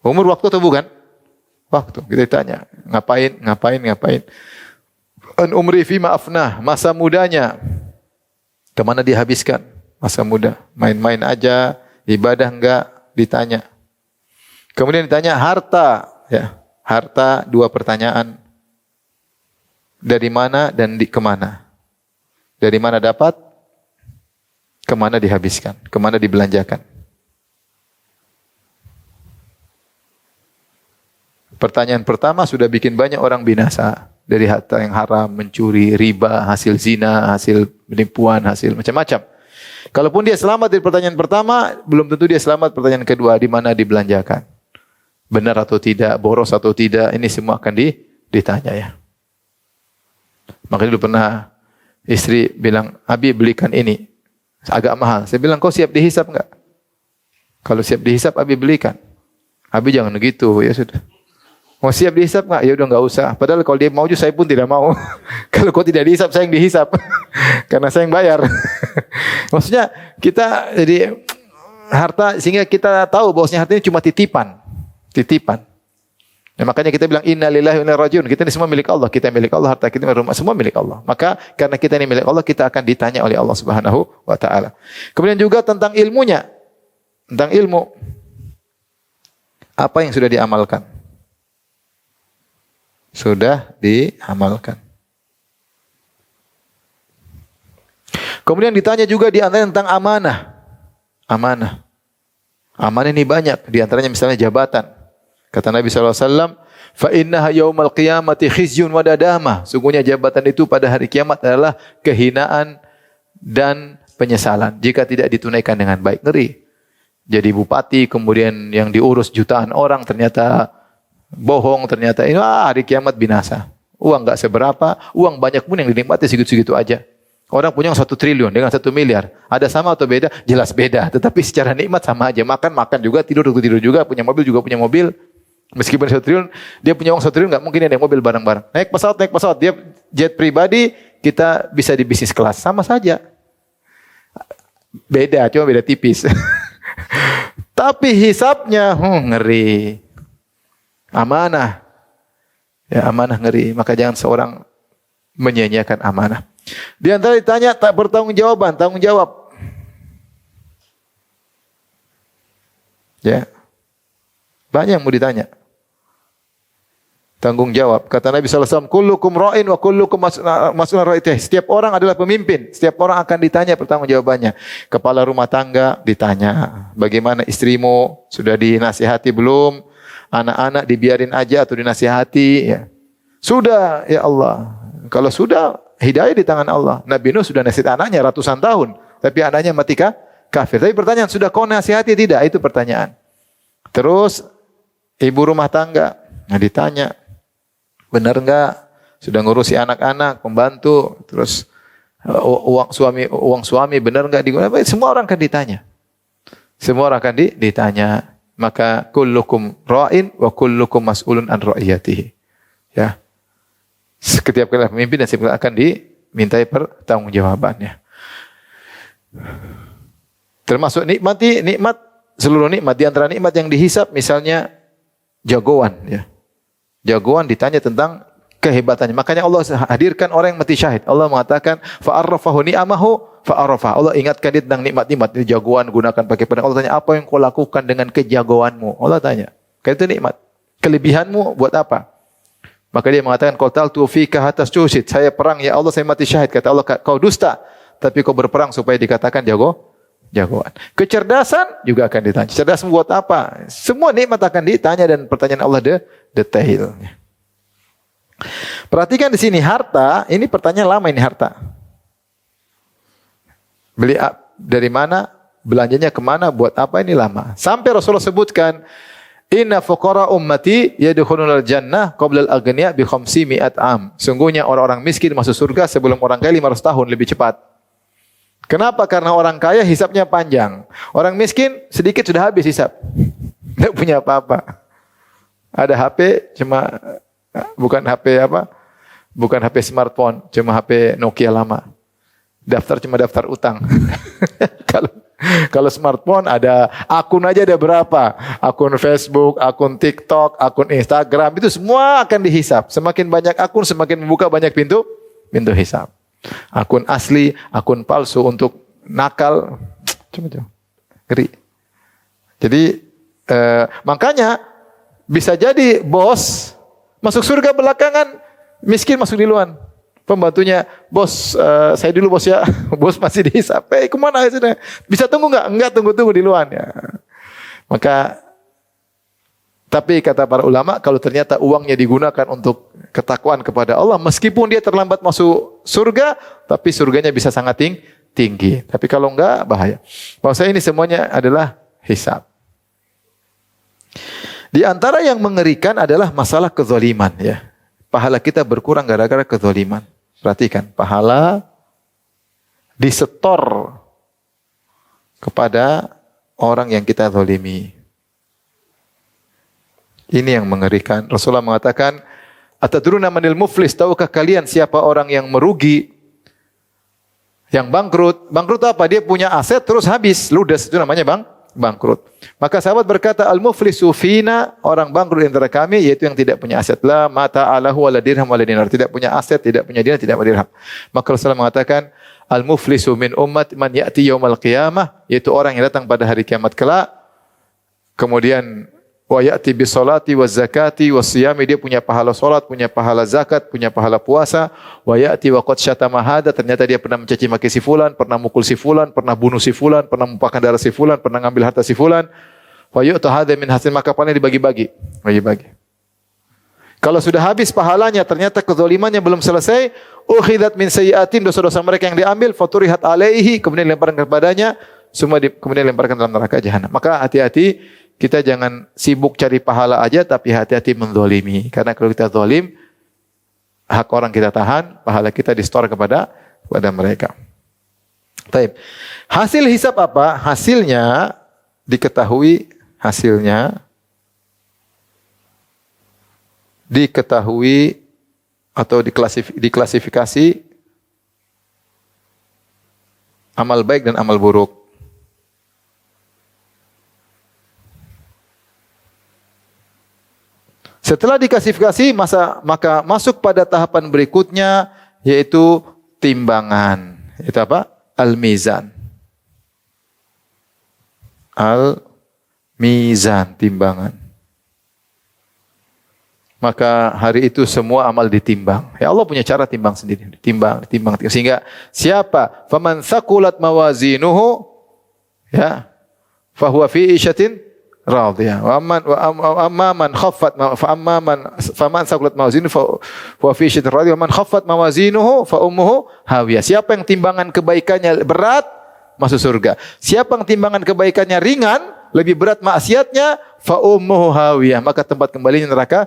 Speaker 1: Umur waktu atau bukan? Waktu. Kita ditanya, ngapain? An umri fima afnah, masa mudanya kemana dia habiskan masa muda? Main-main aja, ibadah enggak, ditanya. Kemudian ditanya harta, ya. Harta 2 pertanyaan. Dari mana dan kemana? Dari mana dapat? Kemana dihabiskan? Kemana dibelanjakan? Pertanyaan pertama sudah bikin banyak orang binasa. Dari harta yang haram, mencuri, riba, hasil zina, hasil penipuan, hasil macam-macam. Kalaupun dia selamat dari pertanyaan pertama, belum tentu dia selamat pertanyaan kedua, di mana dibelanjakan. Benar atau tidak, boros atau tidak, ini semua akan ditanya ya. Makanya dulu pernah istri bilang, "Abi belikan ini, agak mahal." Saya bilang, "Kau siap dihisap enggak?" "Kalau siap dihisap, Abi belikan." "Abi jangan begitu." "Ya sudah." "Mau siap dihisap enggak?" "Ya udah enggak usah." Padahal kalau dia mau juga saya pun tidak mau. Kalau kau tidak dihisap, saya yang dihisap. Karena saya yang bayar. Maksudnya kita jadi harta sehingga kita tahu bahwasanya harta ini cuma titipan. Titipan. Ya, makanya kita bilang innalillahi wa inna ilaihi raji'un. Kita ini semua milik Allah. Kita milik Allah, harta kita rumah semua milik Allah. Maka karena kita ini milik Allah, kita akan ditanya oleh Allah Subhanahu wa taala. Kemudian juga tentang ilmunya. Tentang ilmu. Apa yang sudah diamalkan? Sudah diamalkan. Kemudian ditanya juga di antara tentang amanah. Amanah. Amanah ini banyak. Di antaranya misalnya jabatan. Kata Nabi SAW, "Fa innaha yaumal qiyamati khizyun wa nadamah." Sungguhnya jabatan itu pada hari kiamat adalah kehinaan dan penyesalan jika tidak ditunaikan dengan baik. Ngeri. Jadi bupati, kemudian yang diurus jutaan orang ternyata bohong ternyata ini hari kiamat binasa. Uang nggak seberapa, uang banyak pun yang dinikmati segitu-segitu aja. Orang punya 1 triliun dengan 1 miliar. Ada sama atau beda? Jelas beda. Tetapi secara nikmat sama aja. Makan juga, tidur juga, punya mobil juga punya mobil. Meskipun 1 triliun, dia punya uang 1 triliun nggak mungkin ada mobil bareng-bareng. Naik pesawat. Dia jet pribadi, kita bisa di bisnis kelas. Sama saja. Beda, cuma beda tipis. Tapi hisabnya ngeri. Amanah. Ya, amanah ngeri. Maka jangan seorang menyia-nyiakan amanah. Di antara ditanya tak bertanggung-jawaban, tanggung jawab. Ya. Banyak yang mau ditanya. Tanggung jawab. Kata Nabi SAW, kullukum ra'in wa kullukum mas'ulun ra'itih. Setiap orang adalah pemimpin. Setiap orang akan ditanya pertanggungjawabannya. Kepala rumah tangga ditanya. Bagaimana istrimu? Sudah dinasihati belum? Anak-anak dibiarin aja atau dinasihati? Ya. Sudah, ya Allah. Kalau sudah, hidayah di tangan Allah. Nabi Nuh sudah nasihat anaknya ratusan tahun. Tapi anaknya mati kafir. Tapi pertanyaan, sudah kau nasihati tidak? Itu pertanyaan. Terus, ibu rumah tangga. Nah, ditanya. Benar enggak? Sudah ngurusi anak-anak, pembantu, terus uang suami benar enggak digunakan? Semua orang akan ditanya. Semua orang akan ditanya. Maka kullukum ra'in wa kullukum mas'ulun an ra'iyatihi. Ya. Setiap kali pemimpin dan setiap kali akan dimintai pertanggungjawabannya. Termasuk nikmat seluruh nikmat. Di antara nikmat yang dihisap misalnya jagoan, ya. Jagoan ditanya tentang kehebatannya. Makanya Allah hadirkan orang yang mati syahid. Allah mengatakan fa'arrafahu ni'amahu fa'arrafah. Allah ingatkan dia tentang nikmat-nikmat. Ini jagoan gunakan pakai pedang. Allah tanya, apa yang kau lakukan dengan kejagoanmu? Allah tanya. Kan itu nikmat. Kelebihanmu buat apa? Maka dia mengatakan qataltu fika hatta tushid. Saya perang ya Allah, saya mati syahid. Kata Allah, kau dusta, tapi kau berperang supaya dikatakan jagoan. Kecerdasan juga akan ditanya. Cerdas buat apa? Semua nikmat akan ditanya dan pertanyaan Allah detail. Perhatikan di sini harta, ini pertanyaan lama ini harta. Beli dari mana? Belanjanya kemana? Buat apa? Ini lama. Sampai Rasulullah sebutkan, inna fuqara ummati yadkhulunal jannah qabla al-aghniya bi 500 am. Sungguhnya orang-orang miskin masuk surga sebelum orang kaya 500 tahun lebih cepat. Kenapa? Karena orang kaya hisapnya panjang. Orang miskin sedikit sudah habis hisap. Tidak punya apa-apa. Ada HP cuma bukan HP apa? Bukan HP smartphone, cuma HP Nokia lama. Daftar cuma daftar utang. Kalau smartphone ada akun aja ada berapa? Akun Facebook, akun TikTok, akun Instagram, itu semua akan dihisap. Semakin banyak akun, semakin membuka banyak pintu hisap. Akun asli, akun palsu untuk nakal, coba ngeri. Jadi makanya bisa jadi bos masuk surga belakangan, miskin masuk duluan. Pembantunya, bos, saya dulu bos ya. Bos masih dihisap. Kemana sudah? Bisa tunggu nggak? Enggak, tunggu di luar. Ya. Maka, tapi kata para ulama, kalau ternyata uangnya digunakan untuk ketakwaan kepada Allah, meskipun dia terlambat masuk surga, tapi surganya bisa sangat tinggi. Tapi kalau enggak, bahaya. Bahwa ini semuanya adalah hisab. Di antara yang mengerikan adalah masalah kezaliman. Ya. Pahala kita berkurang gara-gara kezaliman. Perhatikan, pahala disetor kepada orang yang kita zalimi. Ini yang mengerikan. Rasulullah mengatakan, atadruna manil muflis, tahukah kalian siapa orang yang merugi? Yang bangkrut. Bangkrut apa? Dia punya aset terus habis, ludes, itu namanya bangkrut. Maka sahabat berkata, al-muflisu fina, orang bangkrut antara kami, yaitu yang tidak punya aset. La mata alahu wala dirham wala dinar. Tidak punya aset, tidak punya dinar, tidak punya dirham. Maka Rasulullah mengatakan, al-muflisu min ummat man ya'ti yaumal qiyamah, yaitu orang yang datang pada hari kiamat kelak. Kemudian wa ya'ti bis salati waz zakati was siyami, dia punya pahala salat, punya pahala zakat, punya pahala puasa. Wa ya'ti wa qad syatama hada, ternyata dia pernah mencaci maki si fulan, pernah mukul si fulan, pernah bunuh si fulan, pernah menumpahkan darah si fulan, pernah ngambil harta si fulan. Wa yu'ta hada min hasil, maka pahalanya dibagi-bagi. Kalau sudah habis pahalanya, ternyata kezalimannya belum selesai, ukhidat min sayyi'atin, dosa-dosa mereka yang diambil, faturihat alaihi, kemudian dilemparkan kepadanya, semua kemudian dilemparkan dalam neraka jahanam. Maka hati-hati, kita jangan sibuk cari pahala aja, tapi hati-hati menzalimi. Karena kalau kita zalim, hak orang kita tahan, pahala kita di-store kepada mereka. Baik. Hasil hisab apa? Hasilnya diketahui atau diklasifikasi amal baik dan amal buruk. Setelah diklasifikasi, maka masuk pada tahapan berikutnya, yaitu timbangan. Itu apa? Al-mizan. Al-mizan, timbangan. Maka hari itu semua amal ditimbang. Ya Allah punya cara timbang sendiri. Ditimbang. Sehingga siapa? Faman thaqulat mawazinuhu, ya, fahuwa fi isyatin radiyah. Wa amma man khaffat faman thaqulat mawazinuhu fa fi isyatin radiyah. Wa man khaffat mawazinuhu fa ummuhu hawiyah. Siapa yang timbangan kebaikannya berat, masuk surga. Siapa yang timbangan kebaikannya ringan, lebih berat maksiatnya, fa ummuhu hawiyah, maka tempat kembalinya neraka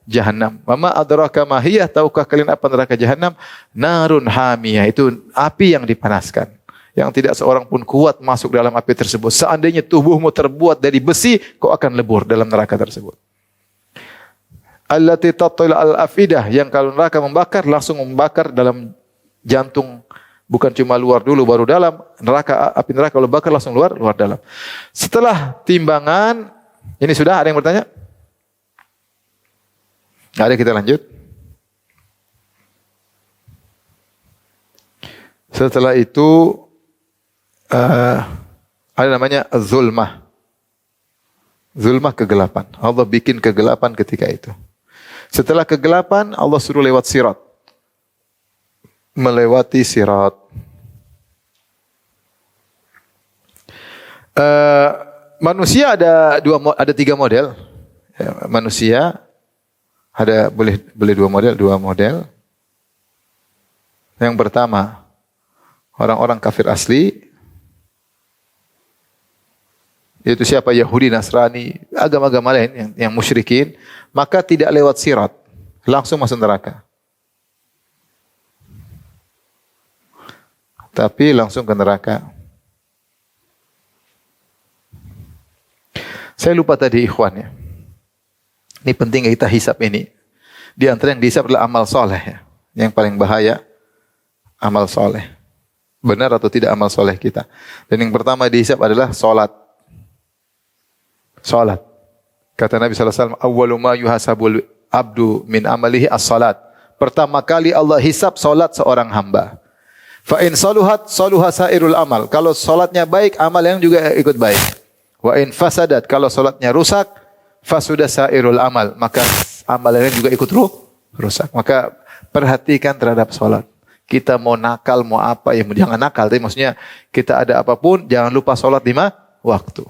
Speaker 1: Jahannam. Mama adraka ma hiya, tahukah kalian apa neraka Jahannam? Narun hamiyah, itu api yang dipanaskan, yang tidak seorang pun kuat masuk dalam api tersebut. Seandainya tubuhmu terbuat dari besi, kau akan lebur dalam neraka tersebut. Allati tatila al-afidah, yang kalau neraka membakar, langsung membakar dalam jantung, bukan cuma luar dulu baru dalam. Api neraka kalau bakar langsung luar dalam. Setelah timbangan, ini sudah ada yang bertanya? Ada, kita lanjut. Setelah itu ada namanya zulmah. Zulmah, kegelapan. Allah bikin kegelapan ketika itu. Setelah kegelapan, Allah suruh lewat sirat. Melewati sirat. Manusia ada 3 model. Ya, manusia ada boleh 2 model. Yang pertama, orang-orang kafir asli, yaitu siapa? Yahudi, Nasrani, agama-agama lain yang musyrikin, maka tidak lewat sirat, langsung masuk neraka. Tapi langsung ke neraka. Saya lupa tadi ikhwan ya. Ini penting kita hisab ini. Di antara yang dihisab adalah amal soleh ya. Yang paling bahaya, amal soleh. Benar atau tidak amal soleh kita. Dan yang pertama dihisab adalah solat. Solat. Kata Nabi SAW, awwalu ma yuhasabul abdu min amalihi as-salat. Pertama kali Allah hisab solat seorang hamba. Fa in saluhat saluha sairul amal. Kalau solatnya baik, amal yang juga ikut baik. Wa in fasadat, kalau solatnya rusak, fasudah sairul amal, maka amalnya juga ikut rusak. Maka perhatikan terhadap solat. Kita mau nakal, mau apa, ya jangan nakal. Tapi maksudnya kita ada apapun, jangan lupa solat 5 waktu.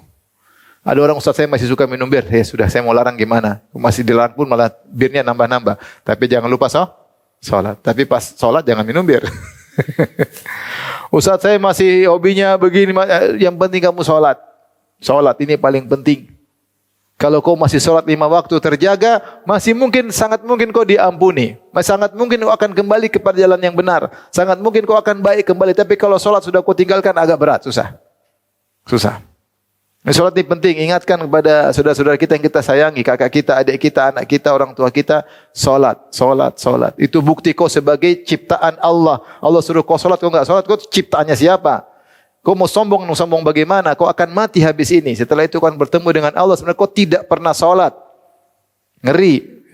Speaker 1: Ada orang, ustaz saya masih suka minum bir. Ya sudah, saya mau larang gimana? Masih dilarang pun malah birnya nambah-nambah. Tapi jangan lupa solat. Tapi pas solat jangan minum bir. Ustaz saya masih hobinya begini. Yang penting kamu solat. Solat ini paling penting. Kalau kau masih sholat 5 waktu terjaga, masih mungkin, sangat mungkin kau diampuni. Sangat mungkin kau akan kembali kepada jalan yang benar. Sangat mungkin kau akan baik kembali. Tapi kalau sholat sudah kau tinggalkan, agak berat, susah. Sholat ini penting. Ingatkan kepada saudara-saudara kita yang kita sayangi, kakak kita, adik kita, anak kita, orang tua kita. Sholat. Itu bukti kau sebagai ciptaan Allah. Allah suruh kau sholat, kau enggak sholat, kau ciptaannya siapa? Kau mau sombong bagaimana? Kau akan mati habis ini. Setelah itu kau akan bertemu dengan Allah. Sebenarnya kau tidak pernah sholat. Ngeri.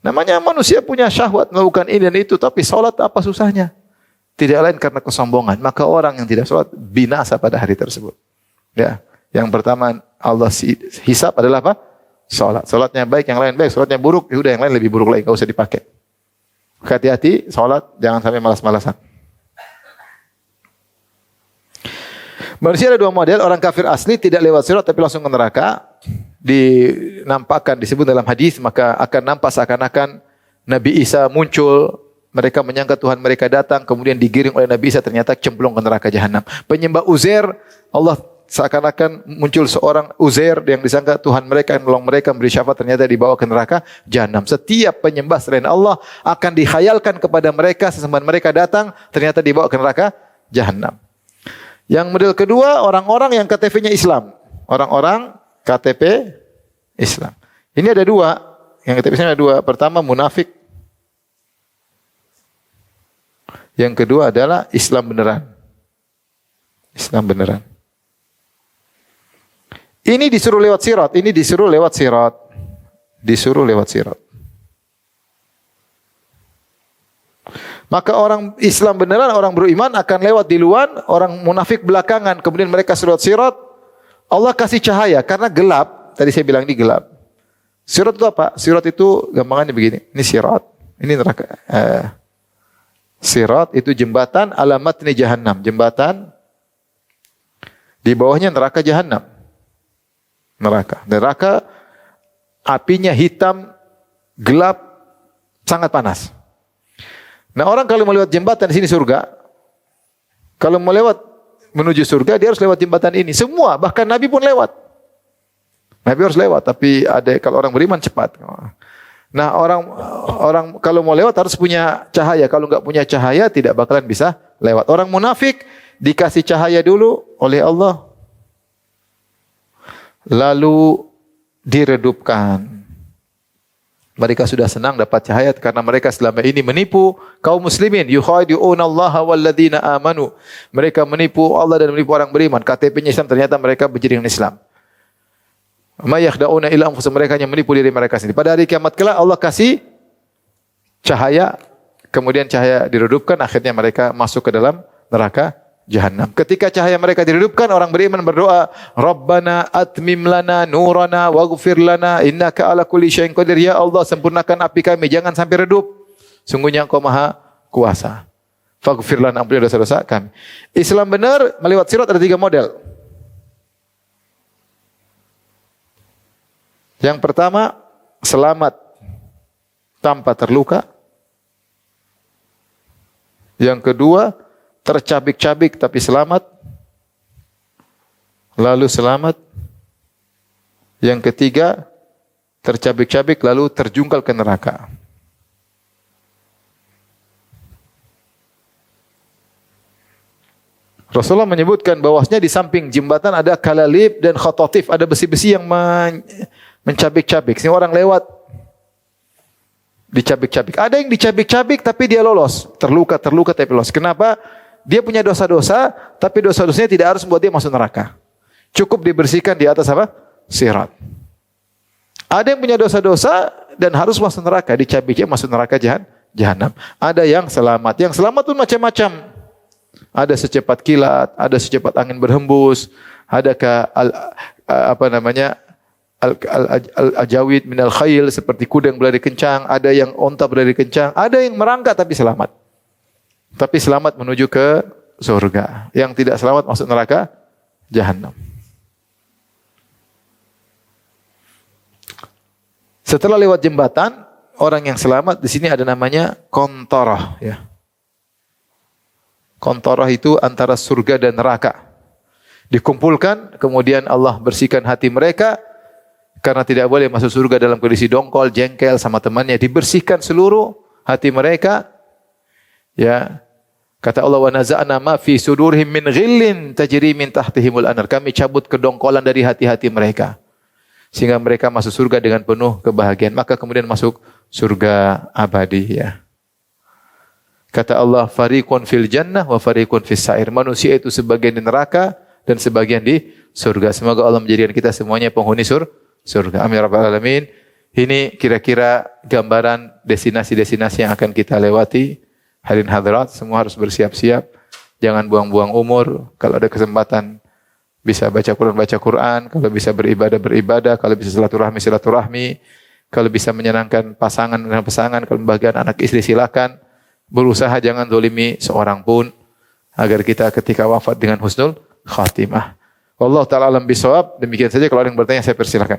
Speaker 1: Namanya manusia punya syahwat melakukan ini dan itu. Tapi sholat apa susahnya? Tidak lain karena kesombongan. Maka orang yang tidak sholat binasa pada hari tersebut. Ya. Yang pertama Allah hisab adalah apa? Sholat. Sholatnya baik, yang lain baik. Sholatnya buruk, ya udah yang lain lebih buruk lagi. Gak usah dipakai. Hati-hati sholat. Jangan sampai malas-malasan. Manusia ada 2 model, orang kafir asli tidak lewat sirat tapi langsung ke neraka. Dinampakkan, disebut dalam hadis, maka akan nampak seakan-akan Nabi Isa muncul, mereka menyangka Tuhan mereka datang, kemudian digiring oleh Nabi Isa, ternyata cemplung ke neraka Jahannam. Penyembah Uzair, Allah seakan-akan muncul seorang Uzair yang disangka Tuhan mereka yang menolong mereka memberi syafaat, ternyata dibawa ke neraka jahanam. Setiap penyembah selain Allah akan dikhayalkan kepada mereka sesembahan mereka datang ternyata dibawa ke neraka jahanam. Yang model kedua, orang-orang yang KTP-nya Islam. Orang-orang KTP Islam. Ini ada dua. Yang KTP Islam ada dua. Pertama munafik. Yang kedua adalah Islam beneran. Islam beneran. Ini disuruh lewat sirat, ini disuruh lewat sirat. Disuruh lewat sirat. Maka orang Islam beneran, orang beriman akan lewat duluan, orang munafik belakangan. Kemudian mereka lewat sirat. Allah kasih cahaya karena gelap. Tadi saya bilang ini gelap. Sirat itu apa? Sirat itu gampangannya begini. Ini sirat. Ini neraka. Sirat itu jembatan alamat ini jahannam. Jembatan di bawahnya neraka jahannam. Neraka apinya hitam, gelap, sangat panas. Nah, orang kalau mau lewat jembatan di sini surga, kalau mau lewat menuju surga dia harus lewat jembatan ini. Semua, bahkan Nabi pun lewat. Nabi harus lewat, tapi ada kalau orang beriman cepat. Nah, orang kalau mau lewat harus punya cahaya. Kalau enggak punya cahaya tidak bakalan bisa lewat. Orang munafik dikasih cahaya dulu oleh Allah. Lalu diredupkan. Mereka sudah senang dapat cahaya karena mereka selama ini menipu kaum muslimin. Yukhadi'una Allah walladzina amanu. Mereka menipu Allah dan menipu orang beriman. KTP-nya Islam ternyata mereka benci dengan Islam. Ma yakhda'una illa anfusahum, mereka hanya menipu diri mereka sendiri. Pada hari kiamat kelak Allah kasih cahaya, kemudian cahaya diredupkan, akhirnya mereka masuk ke dalam neraka Jahannam. Ketika cahaya mereka diredupkan, orang beriman berdoa, Rabbana atmim lana nurana waghfir lana innaka ala kulli syai'in qadir. Ya Allah, sempurnakan api kami, jangan sampai redup. Sungguhnya Engkau Maha Kuasa. Faghfir lana, ampuni dosa-dosa kami. Islam benar melewat sirat ada 3 model. Yang pertama, selamat tanpa terluka. Yang kedua, tercabik-cabik tapi selamat. Lalu selamat. Yang ketiga, tercabik-cabik lalu terjungkal ke neraka. Rasulullah menyebutkan bahwasanya di samping jembatan ada kalalib dan khototif, ada besi-besi yang mencabik-cabik. Sehingga orang lewat dicabik-cabik. Ada yang dicabik-cabik tapi dia lolos, terluka tapi lolos. Kenapa? Dia punya dosa-dosa, tapi dosa-dosanya tidak harus membuat dia masuk neraka. Cukup dibersihkan di atas apa? Sirat. Ada yang punya dosa-dosa dan harus masuk neraka, dicabiknya masuk neraka jahanam. Ada yang selamat. Yang selamat pun macam-macam. Ada secepat kilat, ada secepat angin berhembus, adakah al-ajawid minal khayl, seperti kuda yang berlari kencang, ada yang onta berlari kencang, ada yang merangkak tapi selamat. Tapi selamat menuju ke surga. Yang tidak selamat masuk neraka jahanam. Setelah lewat jembatan, orang yang selamat di sini ada namanya kontorah, ya. Kontorah itu antara surga dan neraka. Dikumpulkan, kemudian Allah bersihkan hati mereka karena tidak boleh masuk surga dalam kondisi dongkol, jengkel sama temannya. Dibersihkan seluruh hati mereka. Ya. Kata Allah, wa naza'na ma fi sudurihim min ghillin tajri min tahtihimul anhar. Kami cabut kedongkolan dari hati-hati mereka sehingga mereka masuk surga dengan penuh kebahagiaan. Maka kemudian masuk surga abadi, ya. Kata Allah, fariqun fil jannah wa fariqun fis sa'ir. Manusia itu sebagian di neraka dan sebagian di surga. Semoga Allah menjadikan kita semuanya penghuni surga. Amin ya rabbal alamin. Ini kira-kira gambaran destinasi-destinasi yang akan kita lewati. Hadirin hadirat, semua harus bersiap-siap. Jangan buang-buang umur. Kalau ada kesempatan bisa baca Quran. Kalau bisa beribadah. Kalau bisa silaturahmi. Kalau bisa menyenangkan pasangan. Kalau membahagiakan anak istri silakan. Berusaha jangan zalimi seorang pun. Agar kita ketika wafat dengan husnul khatimah. Wallahu ta'ala alam bisawab. Demikian saja, kalau ada yang bertanya saya persilakan.